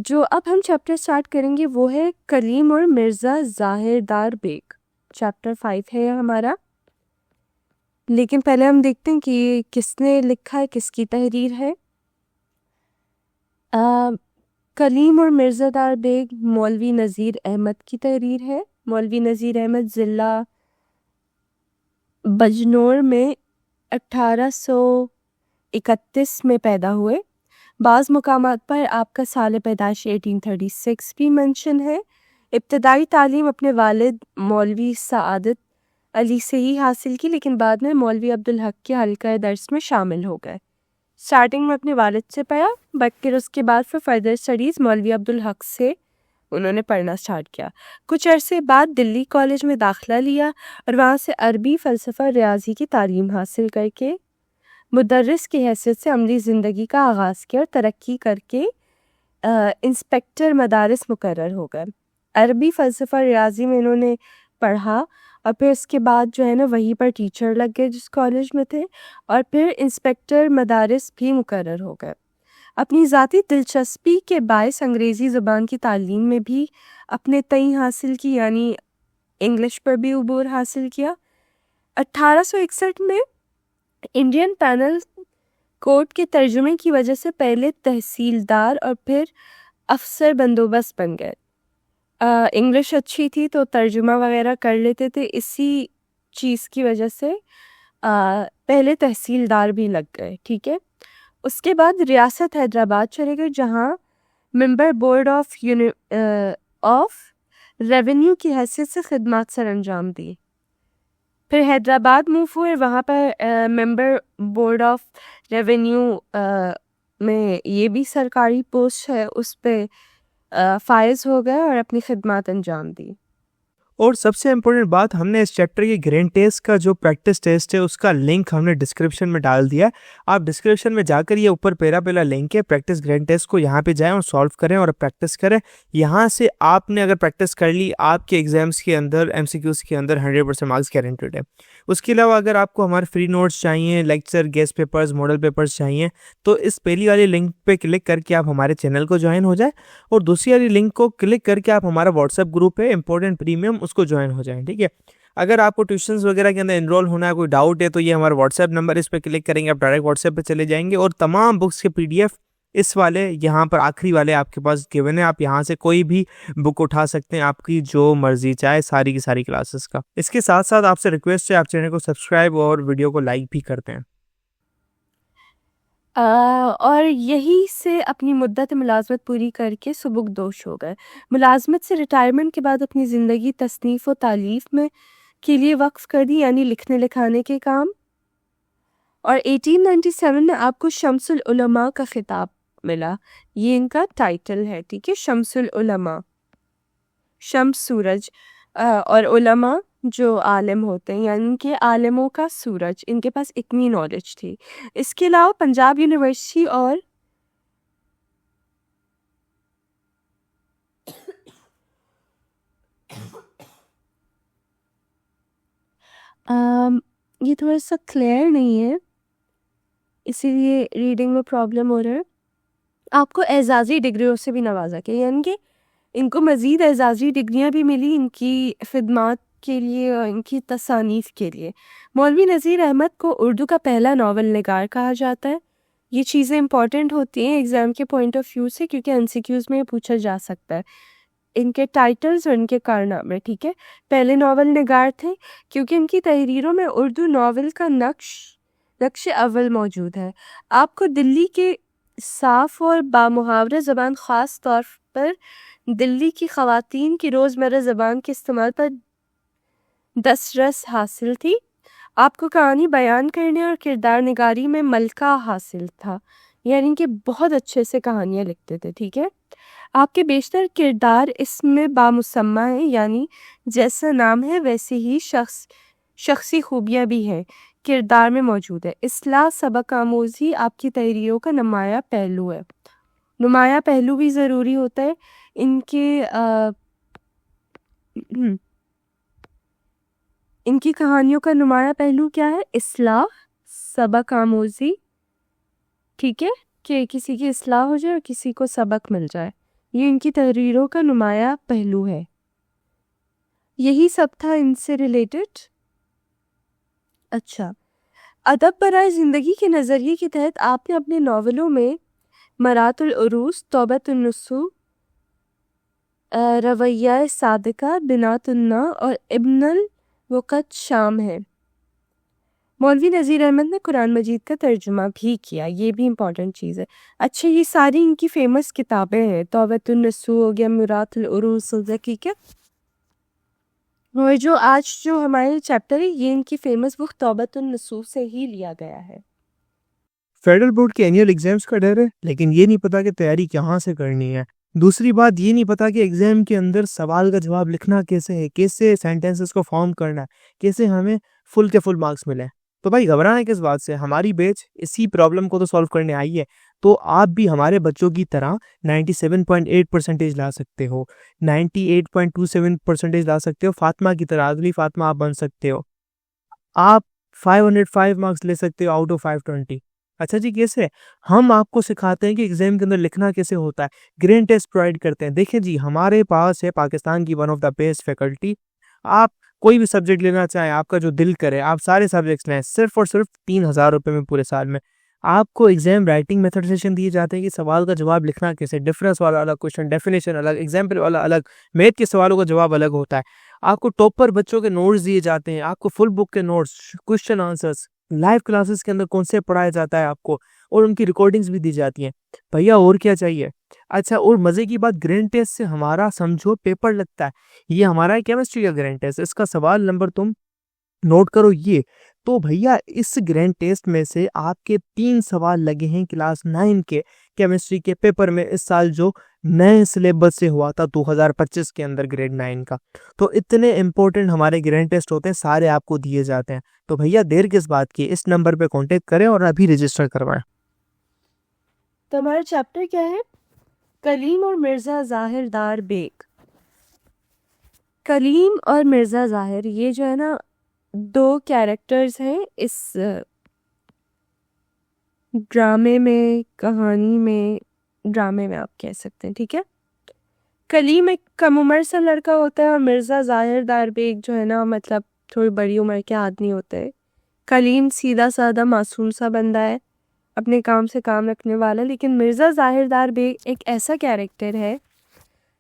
جو اب ہم چیپٹر سٹارٹ کریں گے وہ ہے کلیم اور مرزا ظاہردار بیگ. چیپٹر 5 ہے ہمارا. لیکن پہلے ہم دیکھتے ہیں کہ یہ کس نے لکھا ہے, کس کی تحریر ہے. کلیم اور مرزا دار بیگ مولوی نذیر احمد کی تحریر ہے. مولوی نذیر احمد ضلع بجنور میں 1831 میں پیدا ہوئے. بعض مقامات پر آپ کا سال پیدائش 1836 بھی منشن ہے. ابتدائی تعلیم اپنے والد مولوی سعادت علی سے ہی حاصل کی, لیکن بعد میں مولوی عبدالحق کے حلقہ درس میں شامل ہو گئے. سٹارٹنگ میں اپنے والد سے پڑھا, پھر اس کے بعد فردر اسٹڈیز مولوی عبدالحق سے انہوں نے پڑھنا سٹارٹ کیا. کچھ عرصے بعد دلی کالج میں داخلہ لیا اور وہاں سے عربی, فلسفہ, ریاضی کی تعلیم حاصل کر کے مدرس کی حیثیت سے عملی زندگی کا آغاز کیا اور ترقی کر کے انسپیکٹر مدارس مقرر ہو گئے. عربی, فلسفہ, ریاضی میں انہوں نے پڑھا اور پھر اس کے بعد جو ہے نا وہیں پر ٹیچر لگ گئے جس کالج میں تھے, اور پھر انسپیکٹر مدارس بھی مقرر ہو گئے. اپنی ذاتی دلچسپی کے باعث انگریزی زبان کی تعلیم میں بھی اپنے تئیں حاصل کی, یعنی انگلش پر بھی عبور حاصل کیا. 1861 میں انڈین پینل کوڈ کے ترجمے کی وجہ سے پہلے تحصیلدار اور پھر افسر بندوبست بن گئے. انگلش اچھی تھی تو ترجمہ وغیرہ کر لیتے تھے, اسی چیز کی وجہ سے پہلے تحصیلدار بھی لگ گئے. ٹھیک ہے. اس کے بعد ریاست حیدرآباد چلے گئے جہاں ممبر بورڈ آف ریونیو کی حیثیت سے خدمات سر انجام دی. پھر حیدرآباد موو ہوئے, وہاں پر ممبر بورڈ آف ریونیو میں یہ بھی سرکاری پوسٹ ہے, اس پہ فائز ہو گئے اور اپنی خدمات انجام دی. اور سب سے امپورٹنٹ بات, ہم نے اس چیپٹر کے گرینڈ ٹیسٹ کا جو پریکٹس ٹیسٹ ہے اس کا لنک ہم نے ڈسکرپشن میں ڈال دیا. آپ ڈسکرپشن میں جا کر یہ اوپر پہلا لنک ہے پریکٹس گرینڈ ٹیسٹ کو, یہاں پہ جائیں اور سالو کریں اور پریکٹس کریں. یہاں سے آپ نے اگر پریکٹس کر لی, آپ کے ایگزامس کے اندر MCQs کے اندر 100% مارکس گارنٹیڈ ہے. اس کے علاوہ اگر آپ کو ہمارے فری نوٹس چاہیے, lecture, guest papers, model papers چاہیے, تو اس پہلی والی لنک پہ کلک کر کے آپ ہمارے چینل کو جوائن ہو جائیں, اور دوسری والی لنک کو کلک کر کے آپ ہمارا واٹس ایپ گروپ ہے امپورٹنٹ پریمیم, اس کو جوائن ہو جائیں. ٹھیک ہے. اگر آپ کو ٹیوشنز وغیرہ کے اندر انرول ہونا ہے, کوئی ڈاؤٹ ہے, تو یہ ہمارا واٹس ایپ نمبر, اس پہ کلک کریں گے آپ ڈائریکٹ واٹس ایپ پہ چلے جائیں گے, اور تمام بکس کے PDF اس والے یہاں پر آخری والے آپ کے پاس گیون ہے. آپ یہاں سے کوئی بھی بک اٹھا سکتے ہیں, آپ کی جو مرضی چاہے, ساری کی ساری کلاسز کا. اس کے ساتھ ساتھ آپ سے ریکویسٹ ہے آپ چینل کو سبسکرائب اور ویڈیو کو لائک بھی کرتے ہیں. اور یہی سے اپنی مدت ملازمت پوری کر کے سبکدوش ہو گئے. ملازمت سے ریٹائرمنٹ کے بعد اپنی زندگی تصنیف و تالیف میں کے لیے وقف کر دی, یعنی لکھنے لکھانے کے کام. اور 1897 میں آپ کو شمس العلماء کا خطاب ملا, یہ ان کا ٹائٹل ہے. ٹھیک ہے. شمس العلماء, شمس سورج, اور علماء جو عالم ہوتے ہیں, یعنی ان کے عالموں کا سورج, ان کے پاس اتنی نالج تھی. اس کے علاوہ پنجاب یونیورسٹی اور یہ تھوڑا سا کلیئر نہیں ہے, اسی لیے ریڈنگ میں پرابلم ہو رہا ہے. آپ کو اعزازی ڈگریوں سے بھی نوازا گیا, یعنی کہ ان کو مزید اعزازی ڈگریاں بھی ملی ان کی خدمات کے لیے اور ان کی تصانیف کے لیے. مولوی نذیر احمد کو اردو کا پہلا ناول نگار کہا جاتا ہے. یہ چیزیں امپورٹنٹ ہوتی ہیں ایگزام کے پوائنٹ آف ویو سے, کیونکہ MCQs میں یہ پوچھا جا سکتا ہے, ان کے ٹائٹلز اور ان کے کارنامے. ٹھیک ہے. پہلے ناول نگار تھے کیونکہ ان کی تحریروں میں اردو ناول کا نقش اول موجود ہے. آپ کو دلی کے صاف اور بامحاورہ زبان, خاص طور پر دلی کی خواتین کی روزمرہ زبان کے استعمال پر دسترس حاصل تھی. آپ کو کہانی بیان کرنے اور کردار نگاری میں ملکہ حاصل تھا, یعنی کہ بہت اچھے سے کہانیاں لکھتے تھے. ٹھیک ہے. آپ کے بیشتر کردار اس میں بامسمہ ہیں, یعنی جیسا نام ہے ویسے ہی شخصی خوبیاں بھی ہیں کردار میں موجود ہے. اصلاح, سبق آموزی آپ کی تحریروں کا نمایاں پہلو ہے. نمایاں پہلو بھی ضروری ہوتا ہے. ان کی کہانیوں کا نمایاں پہلو کیا ہے؟ اصلاح, سبق آموزی. ٹھیک ہے. کہ کسی کی اصلاح ہو جائے اور کسی کو سبق مل جائے. یہ ان کی تحریروں کا نمایاں پہلو ہے. یہی سب تھا ان سے ریلیٹڈ. اچھا، ادب برائے زندگی کے نظریے کے تحت آپ نے اپنے ناولوں میں مرات العروس، توبۃ النصوح، رویہ صادقہ، بنات النا اور ابن الوقت شام ہے. مولوی نذیر احمد نے قرآن مجید کا ترجمہ بھی کیا، یہ بھی امپورٹنٹ چیز ہے. اچھا، یہ ساری ان کی فیمس کتابیں ہیں. توبۃ النصوح ہو گیا، مرات العروس ہو گیا، ٹھیک ہے. اور جو آج جو ہمارے چیپٹر ہے یہ ان کی فیمس بک توبۃ النصوح سے ہی لیا گیا ہے. فیڈرل بورڈ کے اینیول ایگزامز کا ڈر ہے، لیکن یہ نہیں پتا کہ تیاری کہاں سے کرنی ہے. دوسری بات یہ نہیں پتا کہ ایگزام کے اندر سوال کا جواب لکھنا کیسے ہے، کیسے سینٹینسز کو فارم کرنا ہے، کیسے ہمیں فل کے فل مارکس ملیں. تو بھائی گھبرانا کس بات سے، ہماری بیچ اسی پرابلم کو تو سالو کرنے آئی ہے. تو آپ بھی ہمارے بچوں کی طرح 97.8% لا سکتے ہو، 98.27% لا سکتے ہو. فاطمہ کی طرح، اگلی فاطمہ آپ بن سکتے ہو. آپ 505 مارکس لے سکتے ہو آؤٹ آف 520. اچھا جی، کیسے؟ ہم آپ کو سکھاتے ہیں کہ ایگزام کے اندر لکھنا کیسے ہوتا ہے، گرینڈ ٹیسٹ پرووائڈ کرتے ہیں. دیکھیں جی، ہمارے پاس ہے پاکستان کی one of the best faculty. آپ کوئی بھی سبجیکٹ لینا چاہیں، آپ کا جو دل کرے آپ سارے سبجیکٹس لیں، صرف اور صرف 3,000 روپے میں پورے سال میں. آپ کو ایگزام رائٹنگ میتھڈ سیشن دیے جاتے ہیں کہ سوال کا جواب لکھنا کیسے، ڈفرینس والا الگ کوشچن، ڈیفینیشن الگ، ایگزامپل والا الگ، میتھ کے سوالوں کا جواب الگ ہوتا ہے. آپ کو ٹاپر بچوں کے نوٹس دیے جاتے ہیں، آپ کو فل بک کے notes, question answers, live classes کے اندر کانسیپٹ پڑھایا جاتا ہے آپ کو، اور ان کی ریکارڈنگز بھی دی جاتی ہیں. بھیا اور کیا چاہیے؟ اچھا، اور مزے کی بات، گرینڈ ٹیسٹ سے ہمارا سمجھو پیپر لگتا ہے. یہ ہمارا کیمسٹری کا گرینڈ ٹیسٹ، اس کا سوال نمبر تم نوٹ کرو یہ. تو بھیا اس گرینڈ ٹیسٹ میں سے آپ کے 3 سوال لگے ہیں کلاس 9 کے کیمسٹری کے پیپر میں، اس سال جو نئے سلیبس سے ہوا تھا 2025 کے اندر گریڈ 9 کا. تو اتنے امپورٹنٹ ہمارے گرینڈ ٹیسٹ ہوتے ہیں، سارے آپ کو دیے جاتے ہیں. تو بھیا دیر کس بات کی، اس نمبر پہ کانٹیکٹ کریں اور ابھی رجسٹر کروائیں. تو ہمارا چیپٹر کیا ہے؟ کلیم اور مرزا ظاہر دار بیگ. کلیم اور مرزا ظاہر یہ جو ہے نا 2 کیریکٹرز ہیں اس ڈرامے میں، کہانی میں، ڈرامے میں آپ کہہ سکتے ہیں، ٹھیک ہے. کلیم ایک کم عمر سا لڑکا ہوتا ہے اور مرزا ظاہر دار بیگ جو ہے نا مطلب تھوڑی بڑی عمر کے آدمی ہوتے ہیں. کلیم سیدھا سادہ معصوم سا بندہ ہے، اپنے کام سے کام رکھنے والا. لیکن مرزا ظاہر دار بیگ ایک ایسا کیریکٹر ہے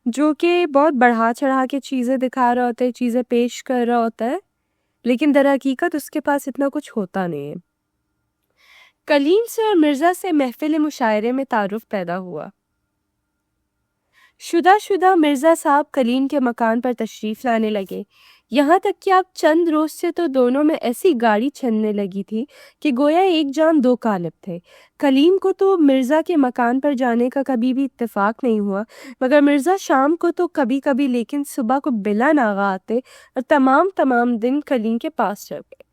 جو کہ بہت بڑھا چڑھا کے چیزیں دکھا رہا ہوتا ہے، چیزیں پیش کر رہا ہوتا ہے، لیکن در حقیقت اس کے پاس اتنا کچھ ہوتا نہیں ہے. کلیم سے اور مرزا سے محفل مشاعرے میں تعارف پیدا ہوا. شدہ مرزا صاحب کلیم کے مکان پر تشریف لانے لگے، یہاں تک کہ اب چند روز سے تو دونوں میں ایسی گاڑی چلنے لگی تھی کہ گویا ایک جان 2 قالب تھے. کلیم کو تو مرزا کے مکان پر جانے کا کبھی بھی اتفاق نہیں ہوا، مگر مرزا شام کو تو کبھی کبھی لیکن صبح کو بلا ناغہ آتے اور تمام دن کلیم کے پاس رہ گئے.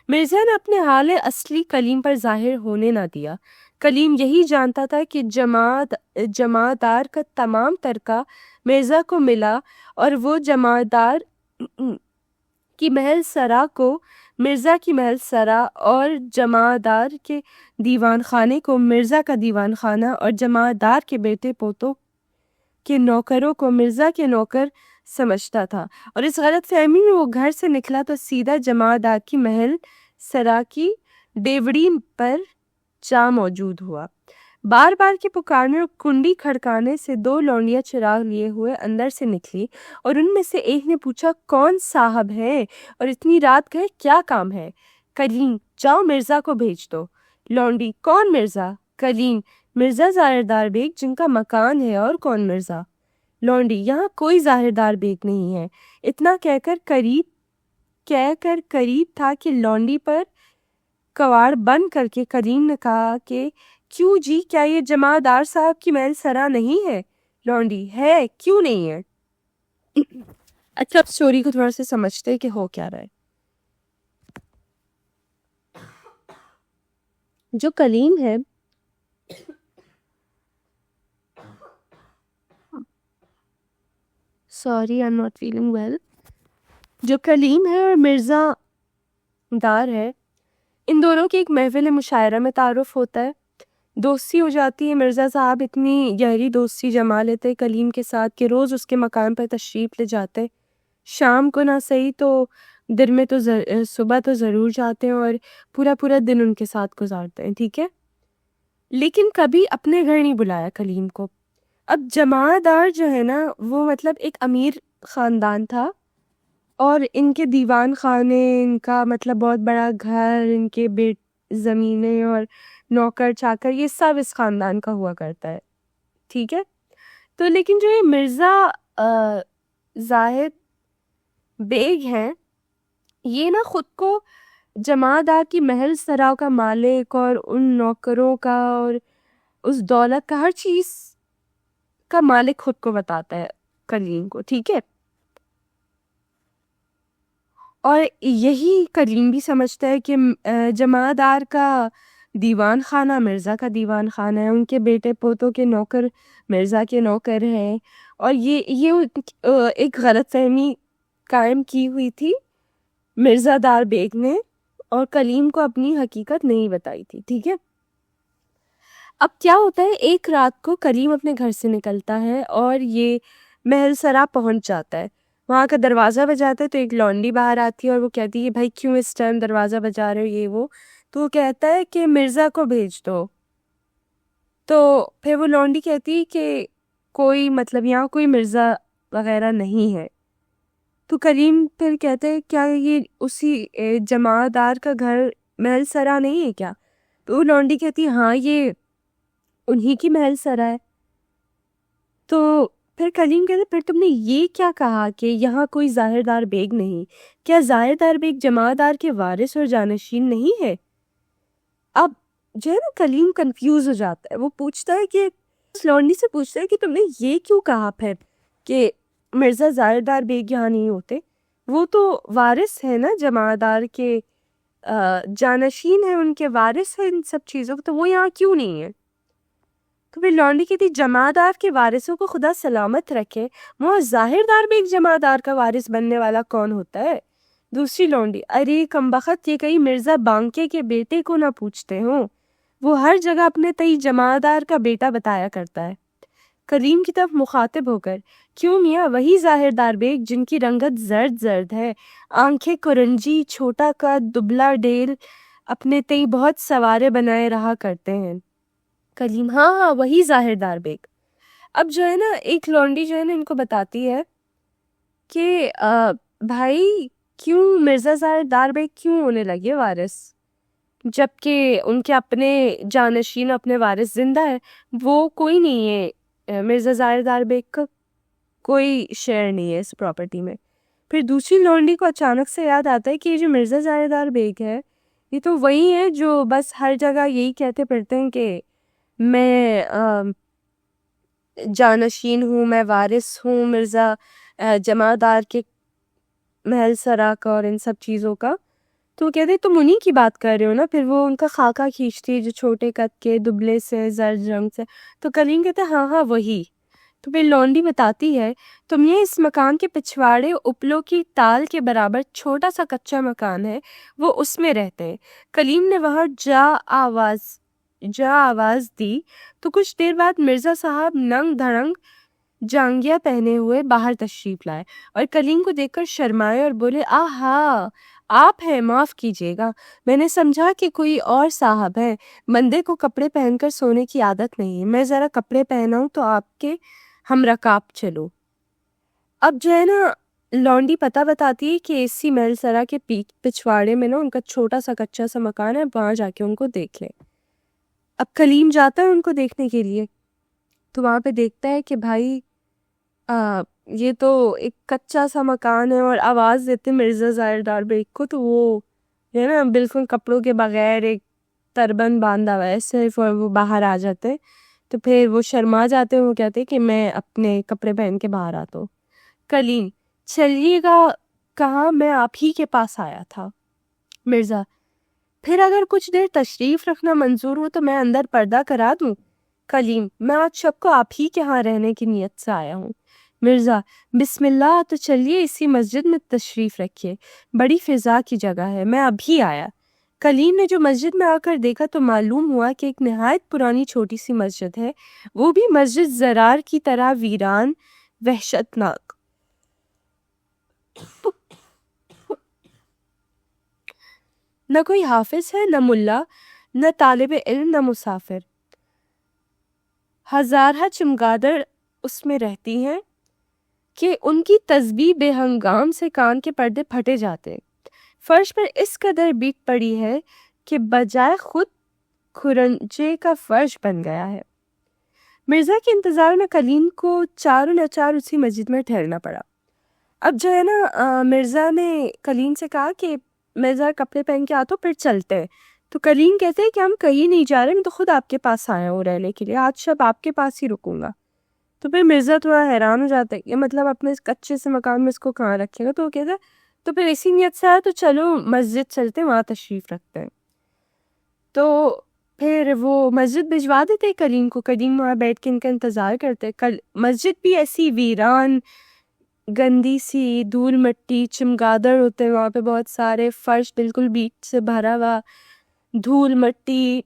مرزا نے اپنے حال اصلی کلیم پر ظاہر ہونے نہ دیا. کلیم یہی جانتا تھا کہ جمعدار کا تمام ترکہ مرزا کو ملا اور وہ جمعدار کی محل سرا کو مرزا کی محل سرا، اور جمعدار کے دیوان خانے کو مرزا کا دیوان خانہ، اور جمعدار کے بیٹے پوتوں کے نوکروں کو مرزا کے نوکر سمجھتا تھا. اور اس غلط فہمی میں وہ گھر سے نکلا تو سیدھا جمعدار کی محل سرا کی ڈیوڑی پر جا موجود ہوا. بار کے پکارنے اور کنڈی کھڑکانے سے 2 لونڈیاں چراغ لیے ہوئے اندر سے نکلی، اور ان میں سے ایک نے پوچھا، کون صاحب ہے اور اتنی رات گئے، کیا کام ہے؟ کلیم، جاؤ مرزا کو بھیج دو. لونڈی، کون مرزا؟ کلیم، مرزا ظاہر دار بیگ جن کا مکان ہے. اور کون مرزا؟ لونڈی، یہاں کوئی ظاہر دار بیگ نہیں ہے. اتنا کہہ کر قریب تھا کہ لونڈی پر کواڑ بند کر کے کلیم نے کہا کہ کیوں جی، کیا یہ جمعدار صاحب کی محل سرا نہیں ہے؟ لونڈی، ہے، کیوں نہیں ہے؟ اچھا، اب سٹوری کو تھوڑا سے سمجھتے کہ ہو کیا رہا ہے. جو کلیم ہے sorry I am not feeling well جو کلیم ہے اور مرزا دار ہے، ان دونوں کی ایک محفل مشاعرہ میں تعارف ہوتا ہے. دوستی ہو جاتی ہے. مرزا صاحب اتنی گہری دوستی جما لیتے کلیم کے ساتھ کہ روز اس کے مکان پر تشریف لے جاتے. شام کو نہ صحیح تو دن میں تو صبح تو ضرور جاتے ہیں اور پورا پورا دن ان کے ساتھ گزارتے ہیں. ٹھیک ہے. لیکن کبھی اپنے گھر نہیں بلایا کلیم کو. اب جماعت دار جو ہے نا وہ مطلب ایک امیر خاندان تھا اور ان کے دیوان خانے، ان کا مطلب بہت بڑا گھر، ان کے زمینیں اور نوکر چاکر، یہ سب اس خاندان کا ہوا کرتا ہے. ٹھیک ہے. تو لیکن جو یہ مرزا زاہد بیگ ہیں، یہ نا خود کو جماعت دار کی محل سرا کا مالک اور ان نوکروں کا اور اس دولت کا، ہر چیز کا مالک خود کو بتاتا ہے کلیم کو. ٹھیک ہے. اور یہی کلیم بھی سمجھتا ہے کہ جماعت دار کا دیوان خانہ مرزا کا دیوان خانہ ہے، ان کے بیٹے پوتوں کے نوکر مرزا کے نوکر ہیں. اور یہ ایک غلط فہمی قائم کی ہوئی تھی مرزا دار بیگ نے، اور کلیم کو اپنی حقیقت نہیں بتائی تھی. ٹھیک ہے. اب کیا ہوتا ہے، ایک رات کو کلیم اپنے گھر سے نکلتا ہے اور یہ محل سرا پہنچ جاتا ہے. وہاں کا دروازہ بجاتا ہے تو ایک لونڈی باہر آتی ہے اور وہ کہتی ہے بھائی کیوں اس ٹائم دروازہ بجا رہے ہو، یہ وہ. تو وہ کہتا ہے کہ مرزا کو بھیج دو. تو پھر وہ لونڈی کہتی ہے کہ کوئی مطلب یہاں کوئی مرزا وغیرہ نہیں ہے. تو کلیم پھر کہتا ہے کیا یہ اسی جماعت دار کا گھر محل سرا نہیں ہے کیا؟ تو وہ لونڈی کہتی ہے ہاں یہ انہی کی محل سرا ہے. تو پھر کلیم کہتے پھر تم نے یہ کیا کہا کہ یہاں کوئی ظاہر دار بیگ نہیں؟ کیا ظاہر دار بیگ جماعت دار کے وارث اور جانشین نہیں ہے؟ اب جو ہے نا کلیم کنفیوز ہو جاتا ہے. وہ پوچھتا ہے کہ اس لونڈی سے پوچھتا ہے کہ تم نے یہ کیوں کہا پھر کہ مرزا ظاہر دار بیگ یہاں نہیں ہوتے؟ وہ تو وارث ہے نا جماعت دار کے، جانشین ہے، ان کے وارث ہے ان سب چیزوں کو، تو وہ یہاں کیوں نہیں ہے؟ تو پھر لونڈی کہتی جماعت دار کے وارثوں کو خدا سلامت رکھے، وہ ظاہر دار بیگ جماعت دار کا وارث بننے والا کون ہوتا ہے؟ دوسری لونڈی ارے کمبخت، یہ کہیں مرزا بانکے کے بیٹے کو نہ پوچھتے ہوں، وہ ہر جگہ اپنے تئی جماعت دار کا بیٹا بتایا کرتا ہے. کلیم کی طرف مخاطب ہو کر کیوں میاں، وہی ظاہر دار بیگ جن کی رنگت زرد زرد ہے، آنکھیں کرنجی، چھوٹا قد، دبلا ڈیل، اپنے تئی بہت سوارے بنائے رہا کرتے ہیں. کلیم ہاں ہاں وہی ظاہر دار بیگ. اب جو ہے نا ایک لونڈی جو ہے نا ان کو بتاتی ہے کہ بھائی کیوں مرزا ظاہر دار بیگ کیوں ہونے لگے وارث، جبکہ ان کے اپنے جانشین اپنے وارث زندہ ہے. وہ کوئی نہیں ہے، مرزا ظاہر دار بیگ کا کوئی شیئر نہیں ہے اس پراپرٹی میں. پھر دوسری لونڈی کو اچانک سے یاد آتا ہے کہ یہ جو مرزا ظاہر دار بیگ ہے یہ تو وہی ہے جو بس ہر جگہ یہی کہتے پھرتے ہیں کہ میں جانشین ہوں، میں وارث ہوں مرزا جماعت دار کے محل سرا کا اور ان سب چیزوں کا. تو وہ کہتے تم انہی کی بات کر رہے ہو نا. پھر وہ ان کا خاکہ کھینچتی ہے جو چھوٹے قد کے، دبلے سے، زرد رنگ سے. تو کلیم کہتے ہاں ہاں وہی. تو پھر لونڈی بتاتی ہے تم یہ اس مکان کے پچھواڑے اپلوں کی تال کے برابر چھوٹا سا کچا مکان ہے، وہ اس میں رہتے ہیں. کلیم نے وہاں جا آواز دی تو کچھ دیر بعد مرزا صاحب ننگ دھڑنگ جانگیا پہنے ہوئے باہر تشریف لائے اور کلیم کو دیکھ کر شرمائے اور بولے آہا آپ ہیں، معاف کیجیے گا، میں نے سمجھا کہ کوئی اور صاحب ہے. بندے کو کپڑے پہن کر سونے کی عادت نہیں ہے، میں ذرا کپڑے پہناؤں تو آپ کے ہم رکاب چلو. اب جو ہے نا لونڈی پتہ بتاتی ہے کہ اسی محل سرا کے پچھواڑے میں نا ان کا چھوٹا سا کچا سا مکان ہے، وہاں جا کے ان کو دیکھ لے. اب کلیم جاتا ہے ان کو دیکھنے کے لیے تو وہاں پہ دیکھتا ہے کہ بھائی یہ تو ایک کچا سا مکان ہے، اور آواز دیتے مرزا ظاہر دار بیگ کو تو وہ ہے نا بالکل کپڑوں کے بغیر ایک تربن باندھا ہوا ہے صرف، اور وہ باہر آ جاتے. تو پھر وہ شرما جاتے ہیں، وہ کہتے کہ میں اپنے کپڑے پہن کے باہر آتا ہوں. کلیم چلیے گا کہاں، میں آپ ہی کے پاس آیا تھا. مرزا پھر اگر کچھ دیر تشریف رکھنا منظور ہو تو میں اندر پردہ کرا دوں. کلیم میں آج شب کو آپ ہی کے ہاں رہنے کی نیت سے آیا ہوں. مرزا بسم اللہ، تو چلیے اسی مسجد میں تشریف رکھیے، بڑی فضا کی جگہ ہے، میں ابھی آیا. کلیم نے جو مسجد میں آ کر دیکھا تو معلوم ہوا کہ ایک نہایت پرانی چھوٹی سی مسجد ہے، وہ بھی مسجد زرار کی طرح ویران، وحشتناک۔ نہ کوئی حافظ ہے، نہ ملا، نہ طالب علم، نہ مسافر۔ ہزارہ چمگادڑ اس میں رہتی ہیں کہ ان کی تسبیح بے ہنگام سے کان کے پردے پھٹے جاتے۔ فرش پر اس قدر بیٹ پڑی ہے کہ بجائے خود کھرنچے کا فرش بن گیا ہے۔ مرزا کے انتظار میں کلیم کو چاروں ناچار اسی مسجد میں ٹھہرنا پڑا۔ اب جو ہے نا مرزا نے کلیم سے کہا کہ مرزا کپڑے پہن کے آ تو پھر چلتے ہیں۔ تو کلیم کہتے ہیں کہ ہم کہیں نہیں جا رہے، میں تو خود آپ کے پاس آیا ہوں رہنے کے لیے، آج شب آپ کے پاس ہی رکوں گا۔ تو پھر مرزا تھوڑا حیران ہو جاتا ہے کہ مطلب اپنے اس کچے سے مکان میں اس کو کہاں رکھے گا، تو وہ کہتا ہے تو پھر اسی نیت سے آیا تو چلو مسجد چلتے ہیں، وہاں تشریف رکھتے ہیں۔ تو پھر وہ مسجد بھجوا دیتے کلیم کو، کلیم وہاں بیٹھ کے ان کا انتظار کرتے۔ مسجد بھی ایسی ویران، گندی سی، دھول مٹی، چمگادڑ ہوتے ہیں وہاں پہ بہت سارے، فرش بالکل بیٹ سے بھرا ہوا، دھول مٹی۔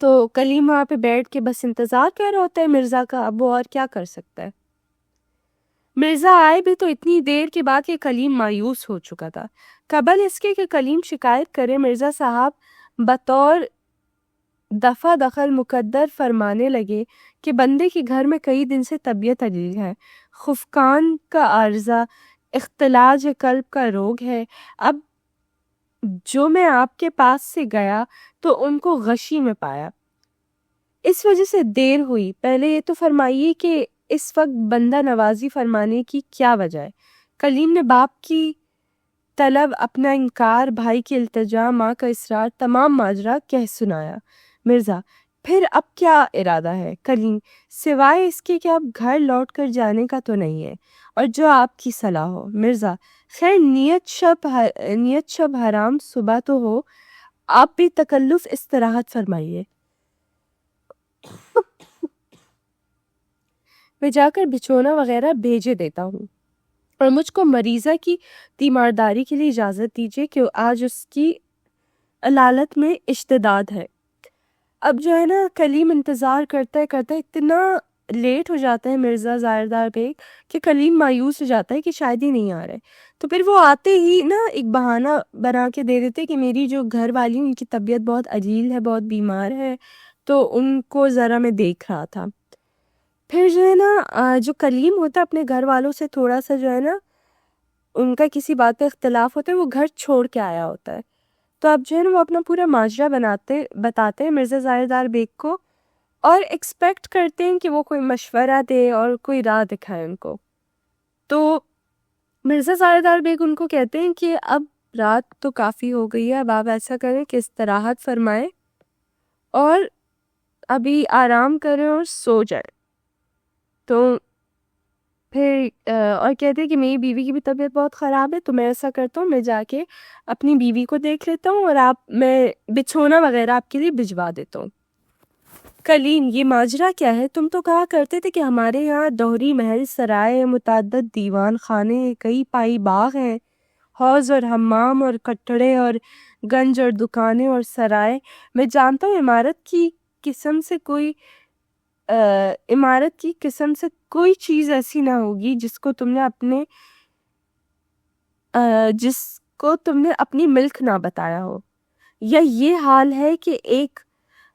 تو کلیم وہاں پہ بیٹھ کے بس انتظار کر رہا ہوتا ہے مرزا کا، اب وہ اور کیا کر سکتا ہے۔ مرزا آئے بھی تو اتنی دیر کے بعد کہ کلیم مایوس ہو چکا تھا۔ قبل اس کے کہ کلیم شکایت کرے، مرزا صاحب بطور دفع دخل مقدر فرمانے لگے کہ بندے کے گھر میں کئی دن سے طبیعت علیل ہے، خفقان کا عارضہ، اختلاج قلب کا روگ ہے۔ اب جو میں آپ کے پاس سے گیا تو ان کو غشی میں پایا، اس وجہ سے دیر ہوئی۔ پہلے یہ تو فرمائیے کہ اس وقت بندہ نوازی فرمانے کی کیا وجہ ہے؟ کلیم نے باپ کی طلب، اپنا انکار، بھائی کی التجا، ماں کا اصرار، تمام ماجرا کہہ سنایا۔ مرزا: پھر اب کیا ارادہ ہے؟ کلیم: سوائے اس کے کہ اب گھر لوٹ کر جانے کا تو نہیں ہے، اور جو آپ کی صلاح ہو۔ مرزا: خیر، نیت شب حرام صبح تو ہو، آپ بھی تکلف استراحت فرمائیے، میں جا کر بچھونا وغیرہ بھیجے دیتا ہوں، اور مجھ کو مریضہ کی تیمارداری کے لیے اجازت دیجیے کہ آج اس کی علالت میں اشتداد ہے۔ اب جو ہے نا کلیم انتظار کرتا اتنا لیٹ ہو جاتا ہے مرزا زاہردار بیگ کہ کلیم مایوس ہو جاتا ہے کہ شاید ہی نہیں آ رہے۔ تو پھر وہ آتے ہی نا ایک بہانہ بنا کے دے دیتے کہ میری جو گھر والی ان کی طبیعت بہت علیل ہے، بہت بیمار ہے، تو ان کو ذرا میں دیکھ رہا تھا۔ پھر جو ہے نا جو کلیم ہوتا ہے اپنے گھر والوں سے تھوڑا سا جو ہے نا ان کا کسی بات پہ اختلاف ہوتا ہے، وہ گھر چھوڑ کے آیا ہوتا ہے۔ تو اب جو ہے نا وہ اپنا پورا ماجرا بتاتے ہیں مرزا زاہردار بیگ کو، اور ایکسپیکٹ کرتے ہیں کہ وہ کوئی مشورہ دے اور کوئی راہ دکھائے ان کو۔ تو مرزا زاہردار بیگ ان کو کہتے ہیں کہ اب رات تو کافی ہو گئی ہے، اب آپ ایسا کریں کہ استراحت فرمائیں اور ابھی آرام کریں اور سو جائیں۔ تو پھر اور کہتے ہیں کہ میری بیوی کی بھی طبیعت بہت خراب ہے، تو میں ایسا کرتا ہوں میں جا کے اپنی بیوی کو دیکھ لیتا ہوں، اور میں بچھونا وغیرہ آپ کے لیے بھجوا دیتا ہوں۔ کلیم: یہ ماجرا کیا ہے؟ تم تو کہا کرتے تھے کہ ہمارے یہاں دوہری محل، سرائے، متعدد دیوان خانے، کئی پائی باغ ہیں، حوض اور حمام اور کٹڑے اور گنج اور دکانیں اور سرائے۔ میں جانتا ہوں عمارت کی قسم سے کوئی چیز ایسی نہ ہوگی جس کو تم نے اپنی ملک نہ بتایا ہو، یا یہ حال ہے کہ ایک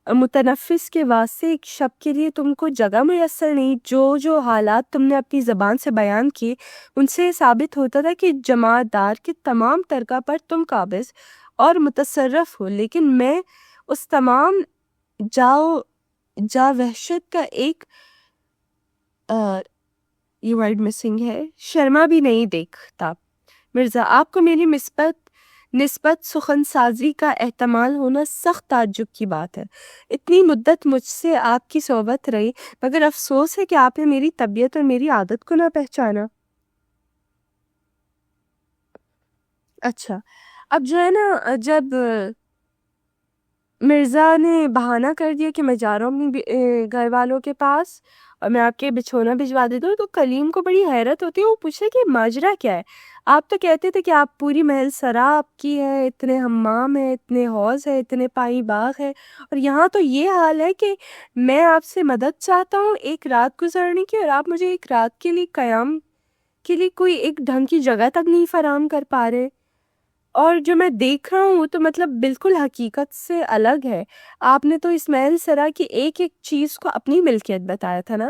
متنفس کے واسطے ایک شب کے لیے تم کو جگہ میسر نہیں۔ جو حالات تم نے اپنی زبان سے بیان کیے ان سے ثابت ہوتا تھا کہ جماعت دار کے تمام ترکہ پر تم قابض اور متصرف ہو، لیکن میں اس تمام جا وحشت کا ایک یہ ورڈ مسنگ ہے، شرما بھی نہیں دیکھتا۔ مرزا: آپ کو میری نسبت سخن سازی کا احتمال ہونا سخت تعجب کی بات ہے۔ اتنی مدت مجھ سے آپ کی صحبت رہی، مگر افسوس ہے کہ آپ نے میری طبیعت اور میری عادت کو نہ پہچانا۔ اچھا، اب جو ہے نا جب مرزا نے بہانہ کر دیا کہ میں جا رہا ہوں اپنی گھر والوں کے پاس، اور میں آپ کے بچھونا بھجوا دیتا ہوں، تو کلیم کو بڑی حیرت ہوتی ہے، وہ پوچھے کہ ماجرا کیا ہے؟ آپ تو کہتے تھے کہ آپ پوری محل سرا آپ کی ہے، اتنے حمام ہے، اتنے حوض ہے، اتنے پائی باغ ہے، اور یہاں تو یہ حال ہے کہ میں آپ سے مدد چاہتا ہوں ایک رات گزارنے کی، اور آپ مجھے ایک رات کے لیے قیام کے لیے کوئی ایک ڈھنگ کی جگہ تک نہیں فراہم کر پا رہے، اور جو میں دیکھ رہا ہوں وہ تو مطلب بالکل حقیقت سے الگ ہے۔ آپ نے تو اس محل سرا کی ایک ایک چیز کو اپنی ملکیت بتایا تھا نا،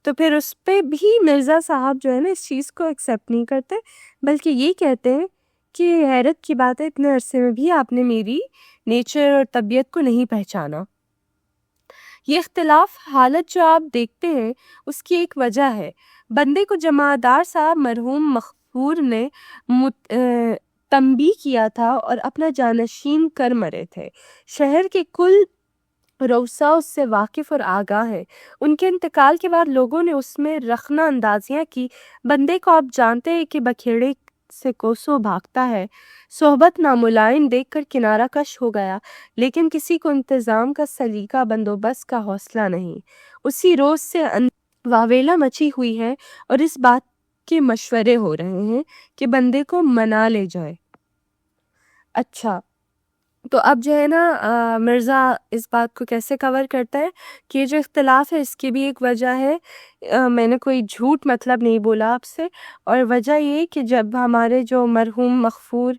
تو پھر اس پہ بھی مرزا صاحب جو ہے نا اس چیز کو ایکسیپٹ نہیں کرتے، بلکہ یہ کہتے ہیں کہ حیرت کی بات ہے اتنے عرصے میں بھی آپ نے میری نیچر اور طبیعت کو نہیں پہچانا۔ یہ اختلاف حالت جو آپ دیکھتے ہیں اس کی ایک وجہ ہے۔ بندے کو جمعدار صاحب مرحوم مغفور نے تنبیہ کیا تھا اور اپنا جانشین کر مرے تھے۔ شہر کے کل روسا اس سے واقف اور آگاہ ہے۔ ان کے انتقال کے بعد لوگوں نے اس میں رخنہ اندازیاں کی۔ بندے کو آپ جانتے ہیں کہ بکھیڑے سے کوسوں بھاگتا ہے۔ صحبت ناملائم دیکھ کر کنارہ کش ہو گیا، لیکن کسی کو انتظام کا سلیقہ بندوبست کا حوصلہ نہیں۔ اسی روز سے واویلا مچی ہوئی ہے اور اس بات کے مشورے ہو رہے ہیں کہ بندے کو منا لے جائے۔ اچھا، تو اب جو ہے نا مرزا اس بات کو کیسے کور کرتا ہے کہ یہ جو اختلاف ہے اس کی بھی ایک وجہ ہے، میں نے کوئی جھوٹ مطلب نہیں بولا آپ سے، اور وجہ یہ کہ جب ہمارے جو مرحوم مغفور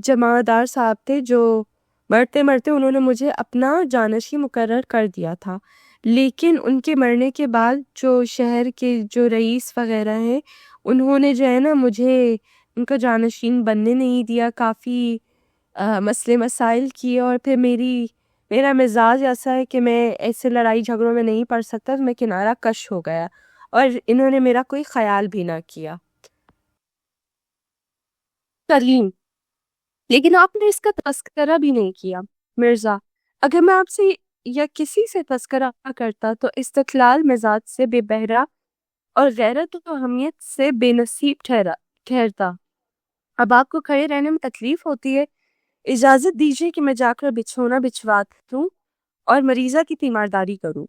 جمعدار صاحب تھے، جو مرتے مرتے انہوں نے مجھے اپنا جانشین مقرر کر دیا تھا، لیکن ان کے مرنے کے بعد جو شہر کے جو رئیس وغیرہ ہیں انہوں نے جو ہے نا مجھے ان کا جانشین بننے نہیں دیا، کافی مسئلے مسائل کیے، اور پھر میرا مزاج ایسا ہے کہ میں ایسے لڑائی جھگڑوں میں نہیں پڑ سکتا، تو میں کنارہ کش ہو گیا اور انہوں نے میرا کوئی خیال بھی نہ کیا۔ کریم، لیکن آپ نے اس کا تذکرہ بھی نہیں کیا۔ مرزا، اگر میں آپ سے یا کسی سے تذکرہ کرتا تو استقلال مزاج سے بے بہرا اور غیرت و اہمیت سے بے نصیب ٹھہرتا۔ اب آپ کو کھڑے رہنے میں تکلیف ہوتی ہے، اجازت دیجیے کہ میں جا کر بچھونا بچھوا دوں اور مریضہ کی تیمارداری کروں۔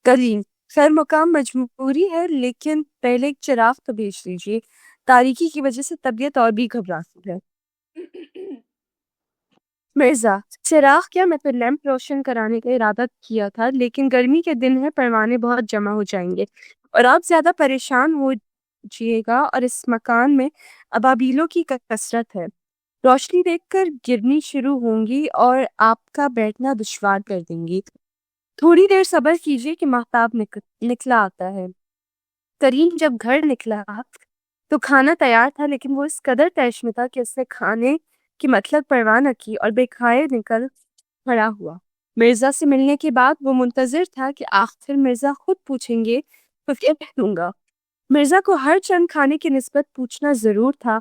کریم، خیر مقام مجبوری ہے، لیکن پہلے ایک چراغ تو بھیج دیجیے، تاریکی کی وجہ سے طبیعت اور بھی گھبراتی ہے۔ مرزا، چراغ کیا، میں تو لیمپ روشن کرانے کا ارادہ کیا تھا، لیکن گرمی کے دن ہے، پروانے بہت جمع ہو جائیں گے اور آپ زیادہ پریشان ہو جائے گا، اور اس مکان میں ابابیلوں کی کثرت ہے، روشنی دیکھ کر گرنی شروع ہوں گی اور آپ کا بیٹھنا دشوار کر دیں گی۔ تھوڑی دیر صبر کیجیے کہ ماہتاب نکلا آتا ہے۔ کریم جب گھر نکلا تو کھانا تیار تھا، لیکن وہ اس قدر تیش میں تھا کہ اس نے کھانے کی مطلب پرواہ نہ کی اور بے کھائے نکل کھڑا ہوا۔ مرزا سے ملنے کے بعد وہ منتظر تھا کہ آخر مرزا خود پوچھیں گے تو کیا کہوں گا۔ مرزا کو ہر چند کھانے کی نسبت پوچھنا ضرور تھا،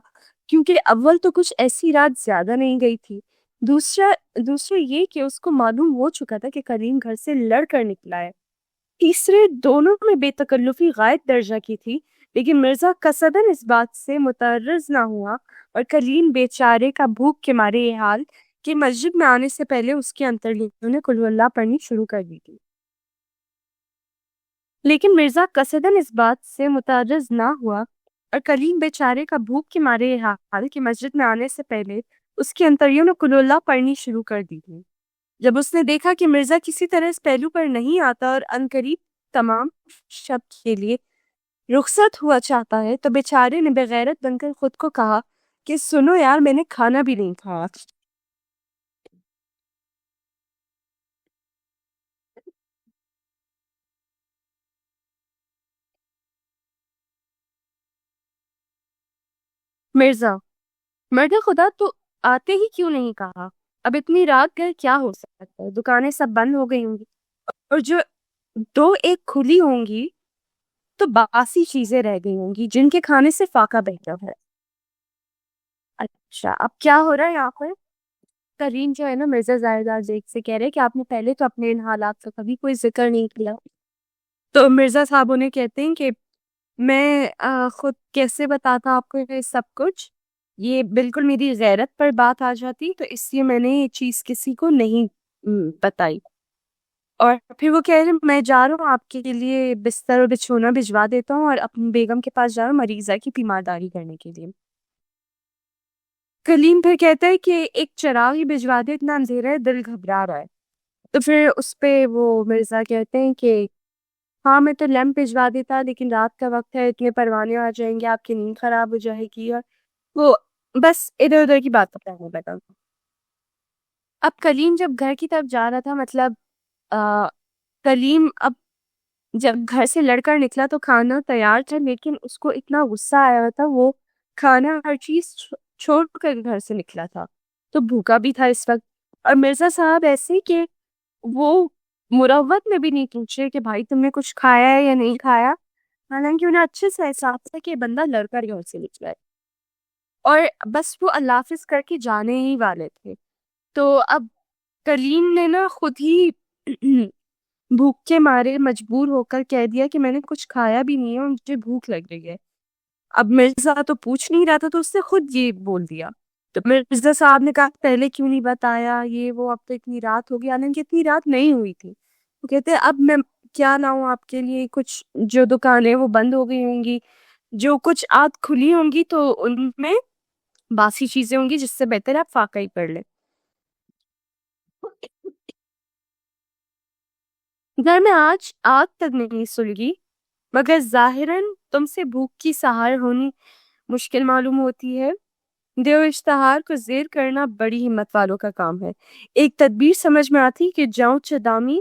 کیونکہ اول تو کچھ ایسی رات زیادہ نہیں گئی تھی، دوسرا یہ کہ اس کو معلوم ہو چکا تھا کہ کریم گھر سے لڑ کر نکلا ہے، تیسرے دونوں میں بے تکلفی غائب درجہ کی تھی، لیکن مرزا قصداً اس بات سے متعرض نہ ہوا، اور کریم بیچارے کا بھوک کے مارے یہ حال کہ مسجد میں آنے سے پہلے اس کے انتڑیوں نے قل اللہ پڑھنی شروع کر دی تھی۔ لیکن مرزا قصداً اس بات سے متعرض نہ ہوا اور کریم بیچارے کا بھوک کے مارے یہ حال کہ مسجد میں آنے سے پہلے اس کے انتڑیوں نے قل اللہ پڑھنی شروع کر دی تھی۔ جب اس نے دیکھا کہ مرزا کسی طرح اس پہلو پر نہیں آتا اور عنقریب تمام شب کے لیے رخصت ہوا چاہتا ہے، تو بیچارے نے بغیرت بن کر خود کو کہا کہ سنو یار، میں نے کھانا بھی نہیں کھایا۔ مرزا، مرد خدا، تو آتے ہی کیوں نہیں کہا؟ اب اتنی رات گئے کیا ہو سکتا ہے، دکانیں سب بند ہو گئی ہوں گی، اور جو دو ایک کھلی ہوں گی تو باسی چیزیں رہ گئی ہوں گی جن کے کھانے سے فاقہ بہتر ہے۔ اچھا، اب کیا ہو رہا ہے یہاں پر؟ کریم جو ہے نا مرزا زاہدہ بیگ سے کہہ رہے کہ آپ نے پہلے تو اپنے ان حالات کا کبھی کوئی ذکر نہیں کیا، تو مرزا صاحب انہیں کہتے ہیں کہ میں خود کیسے بتاتا آپ کو یہ سب کچھ، یہ بالکل میری غیرت پر بات آ جاتی، تو اس لیے میں نے یہ چیز کسی کو نہیں بتائی۔ اور پھر وہ کہہ رہے میں جا رہا ہوں آپ کے لیے بستر اور بچھونا بھجوا دیتا ہوں اور اپنی بیگم کے پاس جا رہا ہوں مریضہ کی تیمارداری کرنے کے لیے. کلیم پھر کہتا ہے کہ ایک چراغ ہی بھجوا دے، اتنا اندھیرا ہے دل گھبرا رہا ہے. تو پھر اس پہ وہ مرزا کہتے ہیں کہ ہاں میں تو لیمپ بھجوا دیتا لیکن رات کا وقت ہے، اتنے پروانے آ جائیں گے، آپ کی نیند خراب ہو جائے گی. اور وہ بس ادھر ادھر کی بات کرنے لگا. اب کلیم جب گھر کی طرف جا رہا تھا، مطلب کلیم اب جب گھر سے لڑ کر نکلا تو کھانا تیار تھا، لیکن اس کو اتنا غصہ آیا تھا، وہ کھانا ہر چیز چھوڑ کر گھر سے نکلا تھا تو بھوکا بھی تھا اس وقت. اور مرزا صاحب ایسے کہ وہ مروت میں بھی نہیں پوچھے کہ بھائی تم نے کچھ کھایا ہے یا نہیں کھایا، حالانکہ انہیں اچھے سے احساس تھا کہ یہ بندہ لڑ کر گھر سے نکلا ہے اور بس وہ اللہ حافظ کر کے جانے ہی والے تھے. تو اب کلیم نے نا خود ہی بھوک کے مارے مجبور ہو کر کہہ دیا کہ میں نے کچھ کھایا بھی نہیں ہے اور مجھے بھوک لگ رہی ہے. اب مرزا تو پوچھ نہیں رہا تھا تو اس نے خود یہ بول دیا. تو مرزا صاحب نے کہا پہلے کیوں نہیں بتایا، یہ وہ اب تو اتنی رات ہوگی، حالانکہ اتنی رات نہیں ہوئی تھی. وہ کہتے اب میں کیا لاؤں آپ کے لیے، کچھ جو دکانیں وہ بند ہو گئی ہوں گی، جو کچھ آج کھلی ہوں گی تو ان میں باسی چیزیں ہوں گی، جس سے بہتر آپ فاقہ ہی پڑھ لیں. گھر میں آج آگ تک نہیں سلگی، مگر ظاہراً تم سے بھوک کی سہار ہونی مشکل معلوم ہوتی ہے. دیو اشتہار کو زیر کرنا بڑی ہمت والوں کا کام ہے. ایک تدبیر سمجھ میں آتی کہ جاؤں چدامی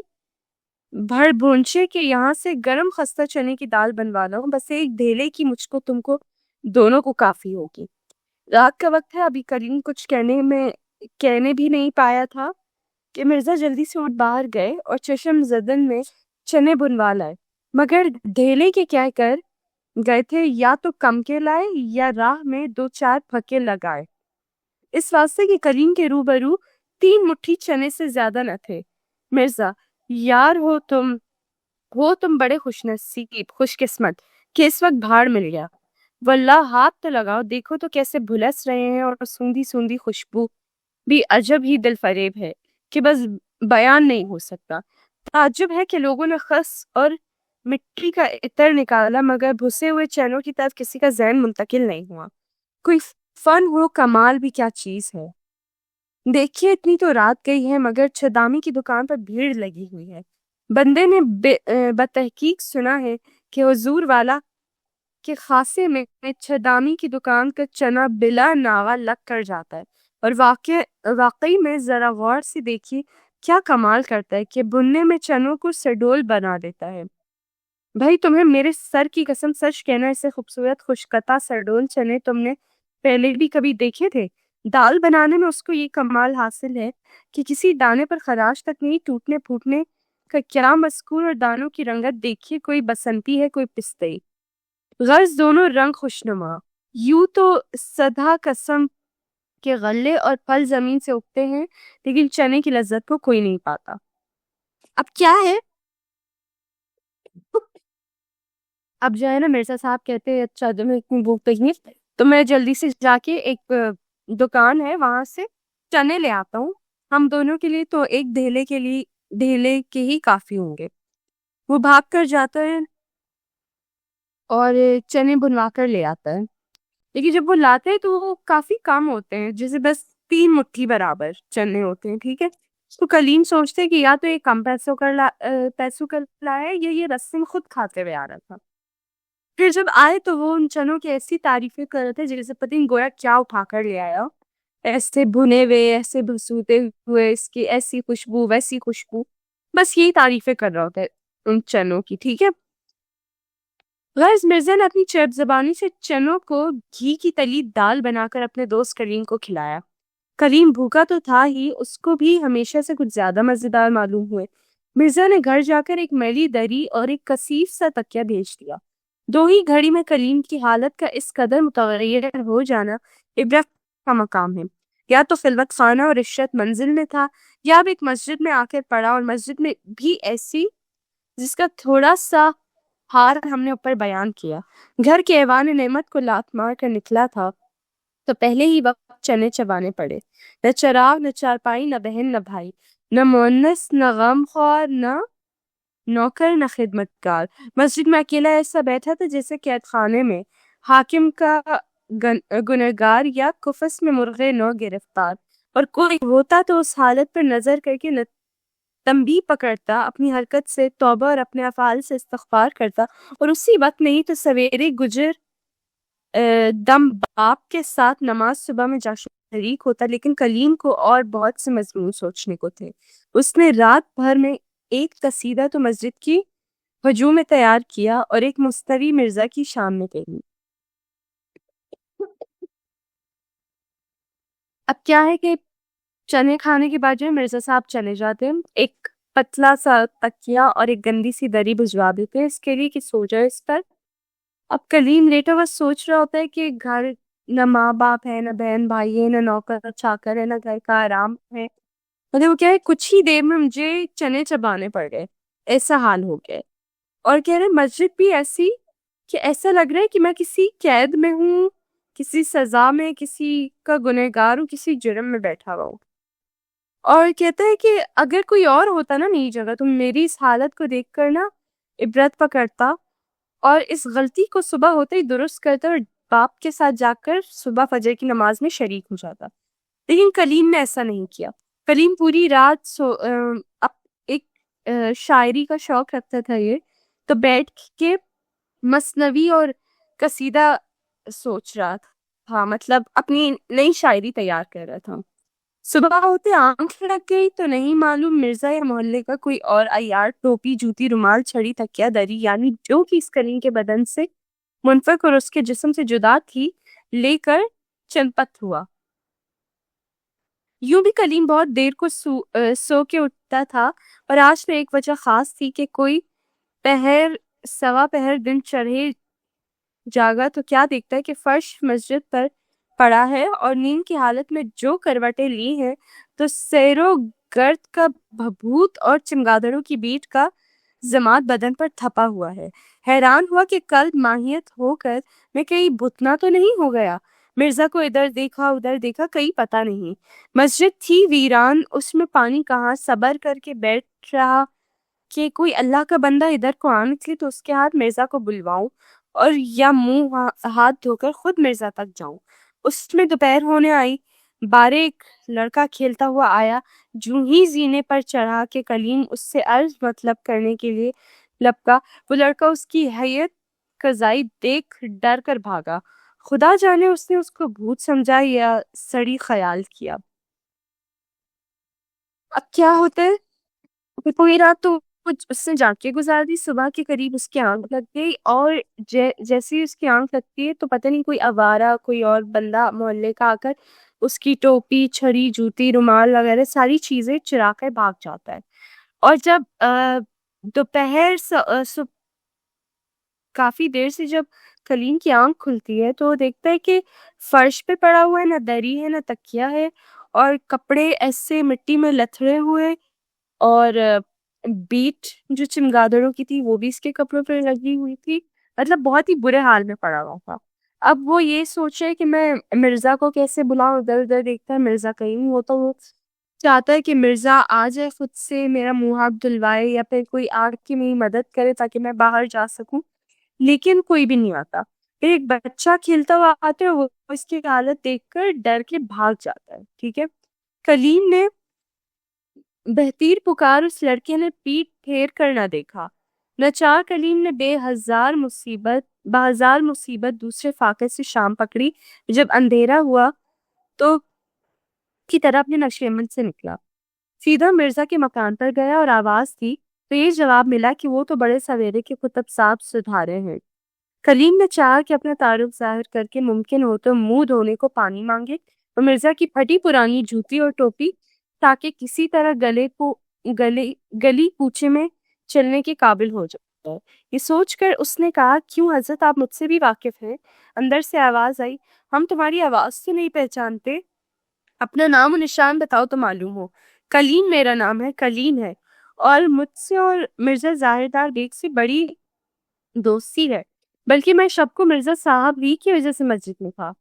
بھر بھونچے کے یہاں سے گرم خستہ چنے کی دال بنوا لاؤں، بس ایک ڈھیلے کی مجھ کو تم کو دونوں کو کافی ہوگی. رات کا وقت ہے، ابھی کریم کچھ کہنے بھی نہیں پایا تھا کہ مرزا جلدی سے اٹھ باہر گئے اور چشم زدن میں چنے بنوا لائے، مگر ڈھیلے کے کیا کر گئے تھے، یا تو کم کے لائے یا راہ میں 2-4 پھکے لگائے، اس واسطے کہ کریم کے روبرو 3 مٹھی چنے سے زیادہ نہ تھے. مرزا یار ہو تم بڑے خوش نصیب خوش قسمت کہ اس وقت بھاڑ مل گیا. واللہ ہاتھ تو لگاؤ، دیکھو تو کیسے بھلس رہے ہیں، اور سوندھی سوندھی خوشبو بھی عجب ہی دل فریب ہے کہ بس بیان نہیں ہو سکتا. تعجب ہے کہ لوگوں نے خس اور مٹی کا عطر نکالا مگر بھسے ہوئے چینوں کی طرف کسی کا ذہن منتقل نہیں ہوا. کوئی فن ہو کمال بھی کیا چیز ہے. دیکھیے اتنی تو رات گئی ہے مگر چھدامی کی دکان پر بھیڑ لگی ہوئی ہے. بندے نے بتحقیق سنا ہے کہ حضور والا کے خاصے میں چھدامی کی دکان کا چنا بلا ناوا لگ کر جاتا ہے، اور واقعی میں ذرا غور سے دیکھیے کیا کمال کرتا ہے کہ بننے میں چنوں کو سڈول بنا دیتا ہے. بھائی تمہیں میرے سر کی قسم سچ کہنا، اسے خوبصورت خوشقطع سرڈول چنے تم نے پہلے بھی کبھی دیکھے تھے؟ دال بنانے میں اس کو یہ کمال حاصل ہے کہ کسی دانے پر خراش تک نہیں، ٹوٹنے پھوٹنے کا کیا مذکور، اور دانوں کی رنگت دیکھیے، کوئی بسنتی ہے کوئی پستئی، غرض دونوں رنگ خوشنما. یوں تو سدھا قسم کے غلے اور پھل زمین سے اگتے ہیں لیکن چنے کی لذت کو کوئی نہیں پاتا. اب کیا ہے، اب جو ہے نا مرزا صاحب کہتے ہیں اچھا جب میں اتنی بھوک لگی ہے تو میں جلدی سے جا کے ایک دکان ہے وہاں سے چنے لے آتا ہوں، ہم دونوں کے لیے تو ایک ڈھیلے کے ہی کافی ہوں گے. وہ بھاگ کر جاتا ہے اور چنے بنوا کر لے آتا ہے، لیکن جب وہ لاتے ہیں تو وہ کافی کم ہوتے ہیں، جیسے بس 3 مٹھی برابر چنے ہوتے ہیں. ٹھیک ہے، تو کلیم سوچتے کہ یا تو یہ کم پیسوں کا لایا ہے یا یہ رسم خود کھاتے ہوئے آ رہا تھا. پھر جب آئے تو وہ ان چنوں کی ایسی تعریفیں کر رہے تھے جیسے پتہ نہیں گویا کیا اٹھا کر لے آیا، ایسے بھنے ہوئے ایسے بھسوتے ہوئے، اس کی ایسی خوشبو ویسی خوشبو، بس یہی تعریفیں کر رہا ہوتا ہے ان چنوں کی. ٹھیک ہے، غرض مرزا نے اپنی چرب زبانی سے چنوں کو گھی کی تلی دال بنا کر اپنے دوست کریم کو کھلایا. کریم بھوکا تو تھا ہی، اس کو بھی ہمیشہ سے کچھ زیادہ مزیدار معلوم ہوئے. مرزا نے گھر جا کر ایک میلی دری اور ایک کثیف سا تکیہ بھیج دیا. 2 ہی گھڑی میں کلیم کی حالت کا اس قدر متغیر ہو جانا عبرت کا مقام ہے. یا تو فی الوقت خانہ اور عشرت منزل میں تھا، یا اب ایک مسجد میں آ کر پڑا، اور مسجد میں بھی ایسی جس کا تھوڑا سا ہار ہم نے اوپر بیان کیا. گھر کے ایوان نعمت کو لات مار کر نکلا تھا تو پہلے ہی وقت چنے چبانے پڑے. نہ چراغ نہ چارپائی نہ بہن نہ بھائی، نہ مونس نہ غم خوار نہ نوکر نہ خدمت گار. مسجد میں اکیلا ایسا بیٹھا تھا جیسے قید خانے میں حاکم کا گنہگار یا کفس میں مرغے نو گرفتار. اور کوئی ہوتا تو اس حالت پر نظر کر کے تنبیہ پکڑتا، اپنی حرکت سے توبہ اور اپنے افعال سے استغفار کرتا، اور اسی وقت نہیں تو سویرے گجر دم باپ کے ساتھ نماز صبح میں جا شریک ہوتا. لیکن کلیم کو اور بہت سے مضمون سوچنے کو تھے. اس نے رات بھر میں ایک قصیدہ تو مسجد کی ہجوم میں تیار کیا اور ایک مستوی مرزا کی شام میں کہی. اب کیا ہے کہ چنے کھانے کے بعد جو ہے مرزا صاحب چلے جاتے ہیں، ایک پتلا سا تکیا اور ایک گندی سی دری بھجوا دیتے ہیں اس کے لیے کہ سو جائے اس پر. اب کلیم لیٹا ہوا سوچ رہا ہوتا ہے کہ گھر نہ ماں باپ ہے، نہ بہن بھائی ہے، نہ نوکر چاکر ہے، نہ گھر کا آرام ہے. مطلب وہ کیا ہے، کچھ ہی دیر میں مجھے چنے چبانے پڑ گئے، ایسا حال ہو گیا. اور کہہ رہے مسجد بھی ایسی کہ ایسا لگ رہا ہے کہ میں کسی قید میں ہوں، کسی سزا میں، کسی کا گنہگار ہوں، کسی جرم میں بیٹھا ہوا ہوں. اور کہتا ہے کہ اگر کوئی اور ہوتا نا میری جگہ تو میری اس حالت کو دیکھ کر نا عبرت پکڑتا اور اس غلطی کو صبح ہوتے ہی درست کرتا اور باپ کے ساتھ جا کر صبح فجر کی نماز میں شریک ہو جاتا. لیکن کلیم نے ایسا نہیں کیا. کلیم پوری رات ایک شاعری کا شوق رکھتا تھا یہ، تو بیٹھ کے مثنوی اور قصیدہ سوچ رہا تھا، مطلب اپنی نئی شاعری تیار کر رہا تھا. صبح ہوتے آنکھ لگ گئی تو نہیں معلوم مرزا یا محلے کا کوئی اور عیار ٹوپی جوتی رومال چھڑی تکیا دری یعنی جو کہ اس کلیم کے بدن سے منفک اور اس کے جسم سے جدا تھی لے کر چنپت ہوا. یوں بھی کلیم بہت دیر کو سو کے اٹھتا تھا، اور آج میں ایک وجہ خاص تھی کہ کوئی سوا پہر دن چڑھے جاگا تو کیا دیکھتا ہے کہ فرش مسجد پر پڑا ہے اور نیند کی حالت میں جو کروٹیں لی ہیں تو سیر و گرد کا بھبوت اور چمگادڑوں کی بیٹ کا زماد بدن پر تھپا ہوا ہے. حیران ہوا کہ قلب ماہیت ہو کر میں کہیں بھتنا تو نہیں ہو گیا. مرزا کو ادھر دیکھا ادھر دیکھا، کہیں پتا نہیں. مسجد تھی ویران، اس میں پانی کہاں. صبر کر کے بیٹھ رہا کہ کوئی اللہ کا بندہ ادھر کو آ نکلے تو اس کے ہاتھ مرزا کو بلواؤں اور یا منہ ہاتھ دھو کر خود مرزا تک جاؤں. اس میں دوپہر ہونے آئی. بارے ایک لڑکا کھیلتا ہوا آیا. جو ہی زینے پر چڑھا کہ کلیم اس سے عرض مطلب کرنے کے لیے لپکا، وہ لڑکا اس کی حیت قضائی دیکھ ڈر کر بھاگا. خدا جانے اس نے اس کو بھوت سمجھا یا سڑی خیال کیا. اب کیا ہوتا ہے، پوری رات تو اس نے جاگ کے گزار دی. صبح کے قریب اس کی آنکھ لگ گئی اور جیسے ہی اس کی آنکھ لگتی ہے تو پتہ نہیں کوئی آوارہ کوئی اور بندہ محلے کا آ کر اس کی ٹوپی چھڑی جوتی رومال وغیرہ ساری چیزیں چرا کر بھاگ جاتا ہے. اور جب دوپہر کافی دیر سے جب کلیم کی آنکھ کھلتی ہے تو دیکھتا ہے کہ فرش پہ پڑا ہوا ہے، نہ دری ہے نہ تکیا ہے، اور کپڑے ایسے مٹی میں لتھڑے ہوئے، اور بیٹ جو چمگادڑوں کی تھی وہ بھی اس کے کپڑوں پہ لگی ہوئی تھی. مطلب بہت ہی برے حال میں پڑا ہوا تھا. اب وہ یہ سوچے کہ میں مرزا کو کیسے بلاؤں. ادھر ادھر دیکھتا ہے مرزا کہیں نہیں ہوتا. وہ چاہتا ہے کہ مرزا آ جائے خود سے میرا منہ ہاتھ دھلوائے یا پھر کوئی آ کے میری مدد کرے تاکہ میں باہر جا سکوں، لیکن کوئی بھی نہیں آتا. پھر ایک بچہ کھیلتا ہوا آتا ہے، وہ اس کی حالت دیکھ کر ڈر کے بھاگ جاتا ہے. ٹھیک ہے، کلیم نے بہتیر پکار اس لڑکے نے پیٹ پھیر کر نہ دیکھا. ناچار کلیم نے بہزار مصیبت دوسرے فاقے سے شام پکڑی. جب اندھیرا ہوا تو کی طرح اپنے نقشبند سے نکلا، سیدھا مرزا کے مکان پر گیا اور آواز دی تو یہ جواب ملا کہ وہ تو بڑے سویرے کے کتب صاحب سدھارے ہیں. کلیم نے چاہا کہ اپنا تعارف ظاہر کر کے ممکن ہو تو منہ دھونے کو پانی مانگے اور مرزا کی پھٹی پرانی جوتی اور ٹوپی تاکہ کسی طرح گلی کوچے میں چلنے کے قابل ہو جائے. یہ سوچ کر اس نے کہا، کیوں حضرت، آپ مجھ سے بھی واقف ہیں؟ اندر سے آواز آئی، ہم تمہاری آواز سے نہیں پہچانتے، اپنا نام و نشان بتاؤ تو معلوم ہو. کلیم میرا نام ہے، کلیم ہے، اور مجھ سے اور مرزا ظاہردار بیگ سے بڑی دوستی ہے، بلکہ میں شب کو مرزا صاحب ہی کی وجہ سے مسجد میں تھا.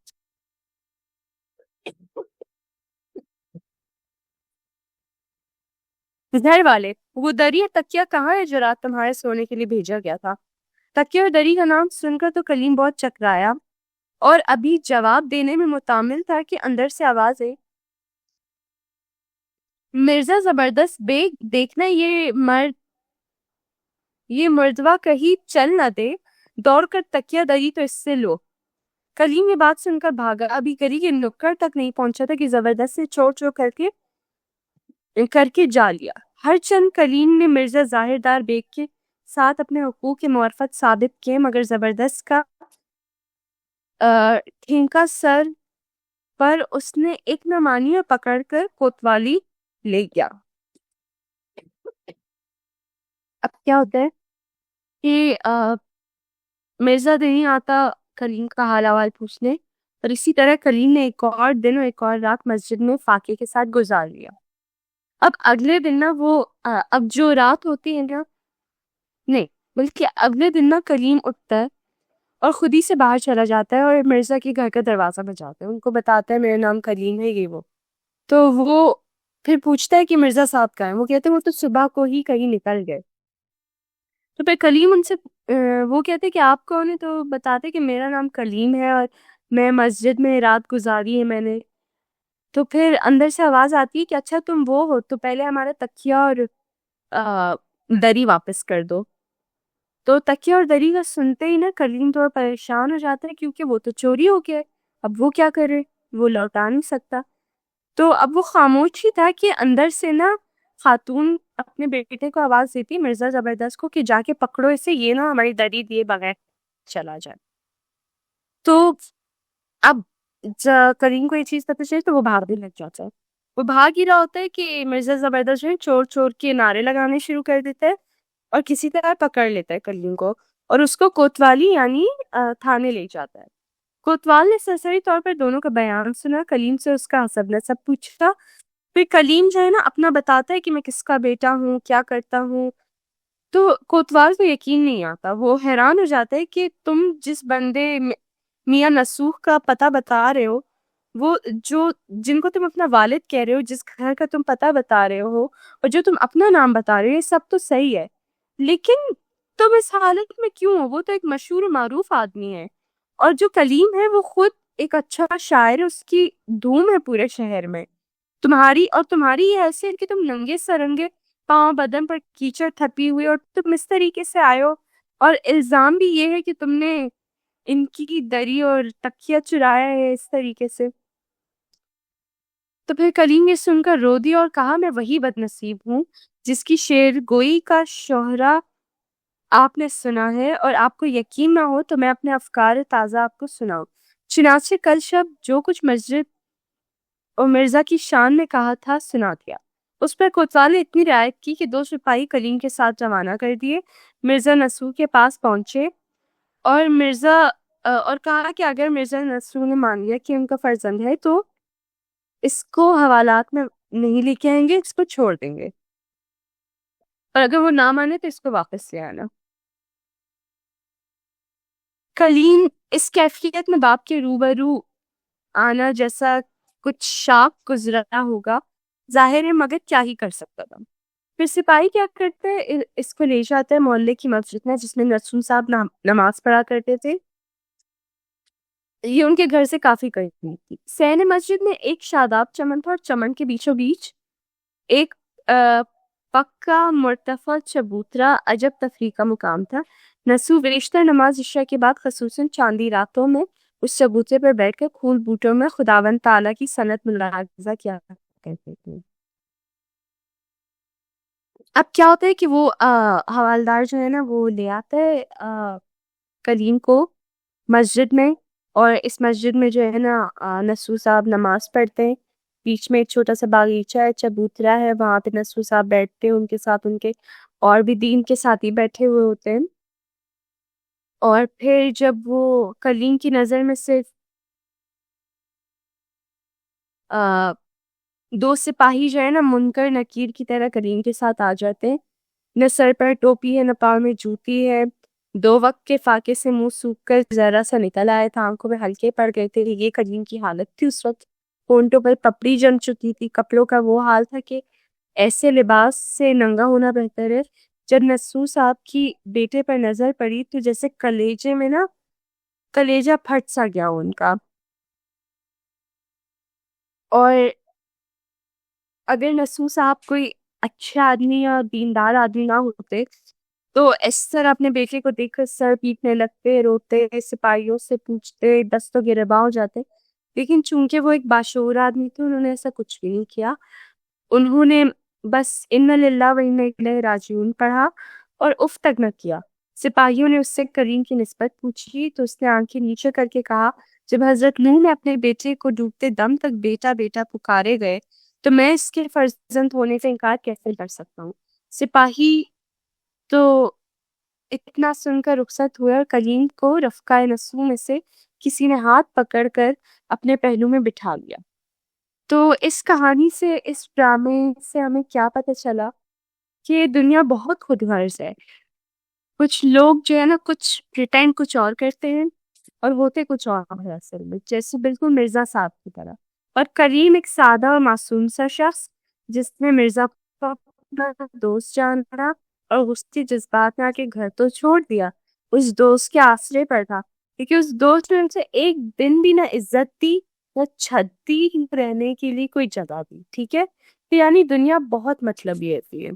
گھر والے، وہ دری اور تکیہ کہاں ہے جو رات تمہارے سونے کے لیے بھیجا گیا تھا؟ تکیہ اور دری کا نام سن کر تو کلیم بہت چکرایا اور ابھی جواب دینے میں متعمل تھا کہ اندر سے آواز آئی، مرزا زبردست بیگ، دیکھنا یہ مردوا کہیں چل نہ دے، دوڑ کر تکیہ دری تو اس سے لو۔ کلیم یہ بات سن کر بھاگا، ابھی گلی کے نکڑ تک نہیں پہنچا تھا کہ زبردست سے چور چور کر کے جا لیا۔ ہر چند کلیم نے مرزا ظاہردار بیگ کے ساتھ اپنے حقوق کے معرفت ثابت کیے، مگر زبردست کا ٹھینکا سر پر اس نے ایک نہ مانی اور پکڑ کر کوتوالی لے گیا۔ اب کیا ہوتا ہے کہ مرزا نہیں آتا کلیم کا حال احوال پوچھنے، اور اسی طرح کلیم نے ایک اور دن اور ایک اور رات مسجد میں فاقے کے ساتھ گزار لیا۔ اب اگلے دن نا اب جو رات ہوتی ہے نا، نہیں بلکہ اگلے دن نا کلیم اٹھتا ہے اور خود ہی سے باہر چلا جاتا ہے اور مرزا کے گھر کا دروازہ بجاتا ہے، ان کو بتاتا ہے میرا نام کلیم ہے، یہ وہ۔ تو وہ پھر پوچھتا ہے کہ مرزا صاحب کہاں ہیں؟ وہ کہتے ہیں وہ تو صبح کو ہی کہیں نکل گئے۔ تو پھر کلیم ان سے وہ کہتے کہ آپ کون ہیں؟ تو بتاتے کہ میرا نام کلیم ہے اور میں مسجد میں رات گزاری ہے میں نے۔ تو پھر اندر سے آواز آتی ہے کہ اچھا تم وہ ہو تو پہلے ہمارا تکیہ اور دری واپس کر دو۔ تو تکیہ اور دری کا سنتے ہی نا کلیم تو پریشان ہو جاتا ہے، کیونکہ وہ تو چوری ہو گیا ہے، اب وہ کیا کرے، وہ لوٹا نہیں سکتا۔ تو اب وہ خاموش ہی تھا کہ اندر سے نا خاتون اپنے بیٹے کو آواز دیتی مرزا زبردست کو کہ جا کے پکڑو اسے، یہ نا ہماری دری دیے بغیر چلا جائے۔ تو اب کریم کو یہ چیز پتہ چلے تو وہ بھاگنے لگ جاتا ہے۔ وہ بھاگ ہی رہا ہوتا ہے کہ مرزا زبردست جو ہے چور چور کے نعرے لگانے شروع کر دیتا ہے اور کسی طرح پکڑ لیتا ہے کریم کو اور اس کو کوتوالی یعنی تھانے لے جاتا ہے۔ کوتوال نے سرسری طور پر دونوں کا بیان سنا، کلیم سے اس کا حسب نسب پوچھا، پھر کلیم جو ہے نا اپنا بتاتا ہے کہ میں کس کا بیٹا ہوں، کیا کرتا ہوں۔ تو کوتوال کو یقین نہیں آتا، وہ حیران ہو جاتا ہے کہ تم جس بندے میاں نسوخ کا پتہ بتا رہے ہو، وہ جن کو تم اپنا والد کہہ رہے ہو، جس گھر کا تم پتہ بتا رہے ہو اور جو تم اپنا نام بتا رہے ہو، یہ سب تو صحیح ہے، لیکن تم اس حالت میں کیوں ہو؟ وہ تو ایک مشہور و معروف آدمی ہے، اور جو کلیم ہے وہ خود ایک اچھا شاعر ہے، اس کی دھوم ہے پورے شہر میں۔ تمہاری یہ حیثیت کہ تم ننگے سرنگے پاؤں بدن پر کیچڑ تھپی ہوئی اور تم اس طریقے سے آئے ہو، اور الزام بھی یہ ہے کہ تم نے ان کی دری اور تکیہ چرایا ہے اس طریقے سے۔ تو پھر کلیم یہ سن کر رو دیا اور کہا میں وہی بد نصیب ہوں جس کی شعر گوئی کا شہرا آپ نے سنا ہے، اور آپ کو یقین نہ ہو تو میں اپنے افکار تازہ آپ کو سناؤں۔ چنانچہ کل شب جو کچھ مسجد اور مرزا کی شان میں کہا تھا سنا دیا۔ اس پر کوتوال نے اتنی رعایت کی کہ 2 سپاہی کلیم کے ساتھ روانہ کر دیے، مرزا نسوح کے پاس پہنچے اور کہا کہ اگر مرزا نسوح نے مان لیا کہ ان کا فرزند ہے تو اس کو حوالات میں نہیں لے کے آئیں گے، اس کو چھوڑ دیں گے، اور اگر وہ نہ مانے تو اس کو واپس لے آنا۔ کلیم اس کیفیت میں باپ کے روبرو آنا جیسا کچھ شاک گزرا ہوگا ظاہر ہے، مگر کیا ہی کر سکتا تھا۔ پھر سپاہی کیا کرتے ہیں، اس کو لے جاتے ہیں محلے کی مسجد میں جس میں نسوح صاحب نماز پڑھا کرتے تھے، یہ ان کے گھر سے کافی قریب تھی۔ سین مسجد میں ایک شاداب چمن تھا اور چمن کے بیچوں بیچ ایک پکا مرتفع چبوترا عجب تفریح کا مقام تھا۔ نسوح بیشتر نماز عشاء کے بعد خصوصاً چاندی راتوں میں اس چبوترے پر بیٹھ کر پھول بوٹوں میں خداوند تعالیٰ کی صنعت ملاحظہ کیا کرتے تھے۔ اب کیا ہوتا ہے کہ وہ حوالدار جو ہے نا وہ لے آتا ہے کلیم کو مسجد میں، اور اس مسجد میں جو ہے نا نسوح صاحب نماز پڑھتے ہیں، بیچ میں ایک چھوٹا سا باغیچہ ہے، چبوترا ہے، وہاں پہ نسوح صاحب بیٹھتے ہیں، ان کے ساتھ ان کے اور بھی دین کے ساتھی بیٹھے ہوئے ہوتے ہیں۔ اور پھر جب وہ کلیم کی نظر میں صرف 2 سپاہی جو ہے نا منکر نکیر کی طرح کلیم کے ساتھ آ جاتے ہیں، نہ سر پر ٹوپی ہے نہ پاؤں میں جوتی ہے، 2 وقت کے فاقے سے منہ سوکھ کر ذرا سا نکل آیا تھا، آنکھوں میں ہلکے پڑ گئے تھے، یہ کلیم کی حالت تھی اس وقت، ہونٹوں پر پپڑی جم چکی تھی، کپڑوں کا وہ حال تھا کہ ایسے لباس سے ننگا ہونا بہتر ہے۔ جب نسو صاحب کی بیٹے پر نظر پڑی تو جیسے کلیجے میں نا کلیجہ پھٹ سا گیا ان کا۔ اور اگر نسو صاحب کوئی اچھے آدمی یا دیندار آدمی نہ ہوتے تو ایسر اپنے بیٹے کو دیکھ کر سر پیٹنے لگتے، روتے، سپاہیوں سے پوچھتے، دستوں گرباں ہو جاتے۔ لیکن چونکہ وہ ایک باشعور آدمی تھے انہوں نے ایسا کچھ بھی نہیں کیا۔ انہوں نے بس ان للہ و انا الیہ راجعون پڑھا اور اف تک نہ کیا۔ سپاہیوں نے اس سے کریم کی نسبت پوچھی تو اس نے آنکھیں نیچے کر کے کہا، جب حضرت نوح نے اپنے بیٹے کو ڈوبتے دم تک بیٹا بیٹا پکارے گئے تو میں اس کے فرزند ہونے سے انکار کیسے کر سکتا ہوں؟ سپاہی تو اتنا سن کر رخصت ہوئے اور کلیم کو رفقائے نسو میں سے کسی نے ہاتھ پکڑ کر اپنے پہلو میں بٹھا لیا۔ تو اس کہانی سے، اس ڈرامے سے ہمیں کیا پتہ چلا کہ دنیا بہت خود غرض ہے۔ کچھ لوگ جو ہے نا کچھ پریٹینڈ کچھ اور کرتے ہیں اور ہوتے کچھ اور ہے اصل میں، جیسے بالکل مرزا صاحب کی طرح۔ اور کریم ایک سادہ اور معصوم سا شخص جس نے مرزا کو اپنا دوست جانا اور اس کے جذبات میں آ کے گھر تو چھوڑ دیا، اس دوست کے آسرے پر تھا، کیونکہ اس دوست نے ان سے ایک دن بھی نہ عزت دی نہ چھت دی، رہنے کے لیے کوئی جگہ دی۔ ٹھیک ہے، تو یعنی دنیا بہت مطلبی ہوتی ہے۔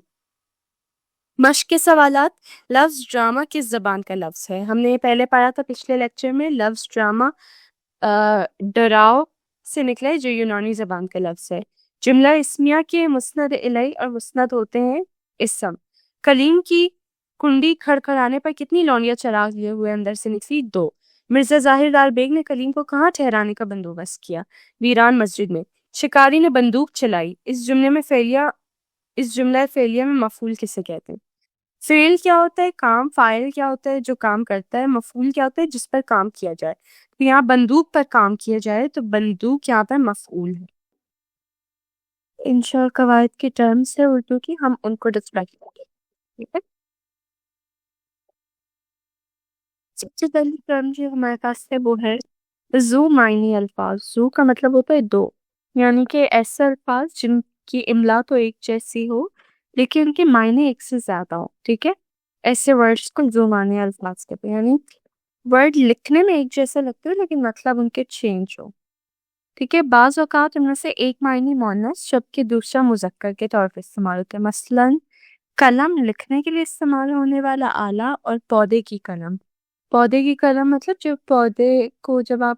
مشق کے سوالات۔ لفظ ڈرامہ کس زبان کا لفظ ہے؟ ہم نے یہ پہلے پڑھا تھا پچھلے لیکچر میں۔ لفظ ڈرامہ ڈراؤ سے نکلا ہے جو یونانی زبان کا لفظ ہے۔ جملہ اسمیہ کے مسند الیہ اور مسند ہوتے ہیں اسم۔ کلیم کی کنڈی کھڑکھڑانے پر کتنی لونیاں چراغ لیے ہوئے اندر سے نکلی؟ 2۔ مرزا ظاہر لال بیگ نے کلیم کو کہاں ٹھہرانے کا بندوبست کیا؟ ویران مسجد میں۔ شکاری نے بندوق چلائی۔ اس جملہ فعلیہ میں مفعول کسے کہتے ہیں؟ فعل کیا ہوتا ہے؟ کام۔ فاعل کیا ہوتا ہے؟ جو کام کرتا ہے۔ مفعول کیا ہوتا ہے؟ جس پر کام کیا جائے۔ تو یہاں بندوق پر کام کیا جائے تو بندوق یہاں پر مفعول ہے۔ انشاء قواعد کے ٹرمز ہے اردو کی، ہم ان کو ڈسکرائب کریں گے۔ ٹھیک ہے، سب سے پہلی ٹرم جو ہمارے پاس ہے وہ ہے ذو معنی الفاظ۔ ذو کا مطلب ہوتا ہے دو، یعنی کہ ایسے الفاظ جن کی املا تو ایک جیسی ہو لیکن ان کے معنی ایک سے زیادہ ہو۔ ٹھیک ہے، ایسے ورڈز کو ذو معنی الفاظ کہتے ہیں، یعنی ورڈ لکھنے میں ایک جیسا لگتے ہو لیکن مطلب ان کے چینج ہو۔ ٹھیک ہے، بعض اوقات ان میں سے ایک معنی مؤنث جبکہ دوسرا مذکر کے طور پر استعمال ہوتا ہے۔ مثلاً قلم لکھنے کے لیے استعمال ہونے والا آلہ، اور پودے کی قلم۔ پودے کی قلم مطلب جو پودے کو جب آپ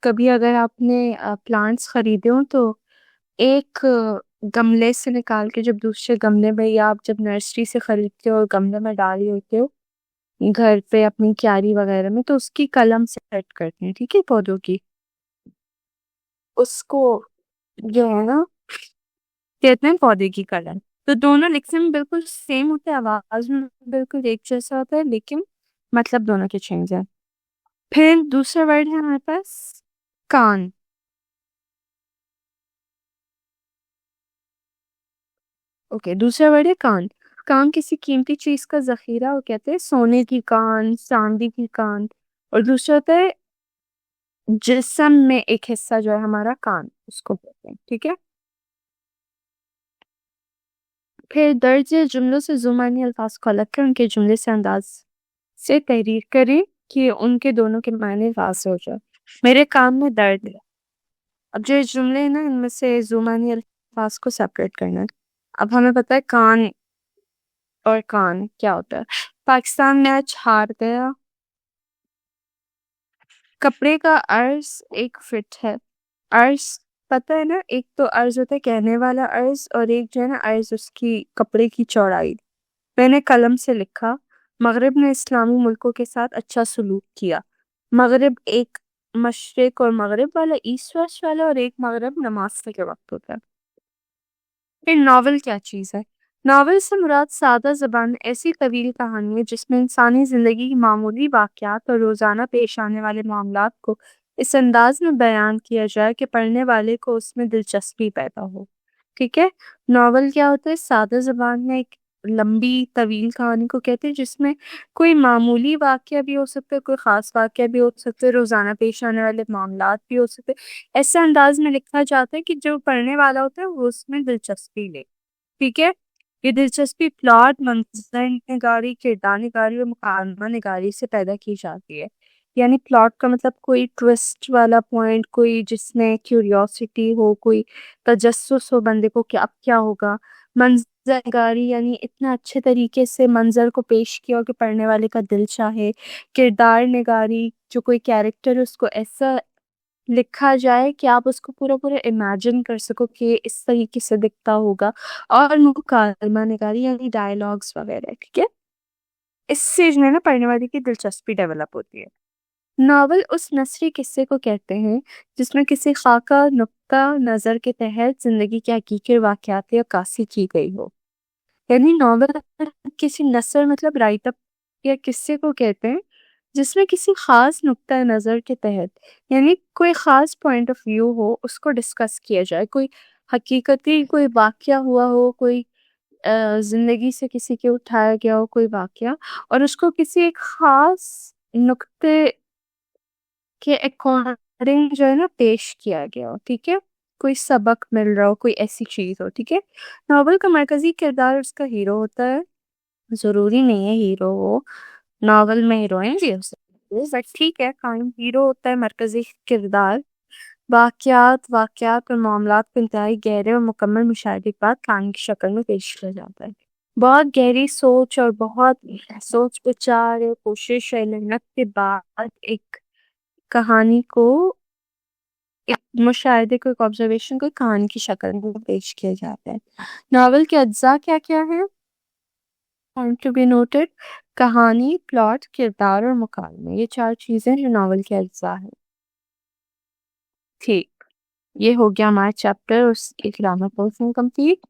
کبھی اگر آپ نے پلانٹس خریدے ہوں تو ایک گملے سے نکال کے جب دوسرے گملے میں، یا آپ جب نرسری سے خریدتے ہو اور گملے میں ڈال ہوتے ہو گھر پہ اپنی کیاری وغیرہ میں، تو اس کی قلم سے سیٹ کرتے ہیں۔ ٹھیک ہے، پودوں کی اس کو جو ہے نا کہتے ہیں پودے کی قلم۔ تو دونوں لکھنے میں بالکل سیم ہوتے ہیں، آواز میں بالکل ایک جیسا ہوتا ہے لیکن مطلب دونوں کے چینج ہیں۔ پھر دوسرا ورڈ ہے ہمارے پاس کان۔ اوکے، دوسرا ورڈ ہے کان۔ کان کسی قیمتی چیز کا ذخیرہ، وہ کہتے ہیں سونے کی کان، چاندی کی کان۔ اور دوسرا ہوتا ہے جسم میں ایک حصہ جو ہے ہمارا کان، اس کو کہتے ہیں۔ ٹھیک ہے، پھر درج جملوں سے ذو معنی الفاظ کو الگ کر ان کے جملے سے انداز سے تحریر کریں کہ ان کے دونوں کے معنی واضح ہو جائے۔ میرے کان میں درد ہے۔ اب جو جملے ہیں نا ان میں سے ذو معنی الفاظ کو سیپریٹ کرنا ہے۔ اب ہمیں پتہ ہے کان اور کان کیا ہوتا ہے۔ پاکستان میچ ہار گیا۔ کپڑے کا عرض 1 فٹ ہے۔ عرض پتہ ہے نا، ایک تو عرض ہوتا ہے کہنے والا عرض، اور ایک جو ہے نا عرض اس کی کپڑے کی چوڑائی۔ میں نے قلم سے لکھا، مغرب نے اسلامی ملکوں کے ساتھ اچھا سلوک کیا۔ مغرب ایک مشرق اور مغرب والا، ایسٹ ویسٹ والا، اور ایک مغرب نماز کے وقت ہوتا ہے۔ پھر ناول کیا چیز ہے؟ ناول سے مراد سادہ زبان میں ایسی طویل کہانی ہے جس میں انسانی زندگی کی معمولی واقعات اور روزانہ پیش آنے والے معاملات کو اس انداز میں بیان کیا جائے کہ پڑھنے والے کو اس میں دلچسپی پیدا ہو۔ ٹھیک ہے، ناول کیا ہوتا ہے؟ سادہ زبان میں ایک لمبی طویل کہانی کو کہتے ہیں جس میں کوئی معمولی واقعہ بھی ہو سکتا ہے، کوئی خاص واقعہ بھی ہو سکتا ہے، روزانہ پیش آنے والے معاملات بھی ہو سکتے ہیں۔ ایسے انداز میں لکھا جاتا ہے کہ جو پڑھنے والا ہوتا ہے وہ اس میں دلچسپی لے۔ ٹھیک ہے. یہ دلچسپی پلاٹ، منظر نگاری، کردار نگاری اور مکالمہ نگاری سے پیدا کی جاتی ہے. یعنی پلاٹ کا مطلب کوئی ٹوسٹ والا پوائنٹ، کوئی جس میں کیوریوسٹی ہو، کوئی تجسس ہو بندے کو کہ اب کیا ہوگا. منظر نگاری یعنی اتنا اچھے طریقے سے منظر کو پیش کیا ہو کہ پڑھنے والے کا دل چاہے. کردار نگاری جو کوئی کیریکٹر ہے اس کو ایسا لکھا جائے کہ آپ اس کو پورا پورا امیجن کر سکو کہ اس طریقے سے دکھتا ہوگا. اور مکالمہ نگاری یعنی ڈائلاگس وغیرہ. ٹھیک ہے، اس سے جو ہے نا پڑھنے والے کی دلچسپی ڈیولپ ہوتی ہے. ناول اس نثری قصے کو کہتے ہیں جس میں کسی خاکہ نقطہ نظر کے تحت زندگی کے حقیقی واقعات کی عکاسی کی گئی ہو. یعنی ناول کسی نثر مطلب رائٹ اپ یا قصے کو کہتے ہیں جس میں کسی خاص نقطہ نظر کے تحت یعنی کوئی خاص پوائنٹ آف ویو ہو، اس کو ڈسکس کیا جائے. کوئی حقیقتی کوئی واقعہ ہوا ہو، کوئی زندگی سے کسی کے اٹھایا گیا ہو کوئی واقعہ، اور اس کو کسی ایک خاص نقطے کے اکارڈنگ جو ہے نا پیش کیا گیا ہو. ٹھیک ہے، کوئی سبق مل رہا ہو، کوئی ایسی چیز ہو. ٹھیک ہے، ناول کا مرکزی کردار اس کا ہیرو ہوتا ہے. ضروری نہیں ہے ہیرو ہو، ناول میں ہیروئن بھی ہو سکتی ہے، بٹ ٹھیک ہے، ہیرو ہوتا ہے مرکزی کردار. واقعات اور معاملات کو انتہائی گہرے اور مکمل مشاہدے کے بعد کہانی کی شکل میں پیش کیا جاتا ہے. بہت گہری سوچ اور بہت سوچ بچار اور کوشش اور محنت کے بعد ایک کہانی کو، ایک مشاہدے کو، ایک آبزرویشن کو ایک کہانی کی شکل میں پیش کیا جاتا ہے. ناول کے اجزاء کیا کیا ہیں؟ پوائنٹ ٹو بی نوٹڈ: کہانی، پلاٹ، کردار اور مکالمے. یہ 4 چیزیں جو ناول کے اجزاء ہیں. ٹھیک، یہ ہو گیا ہمارا چیپٹر اس کی گرامر پورشن کمپلیٹ.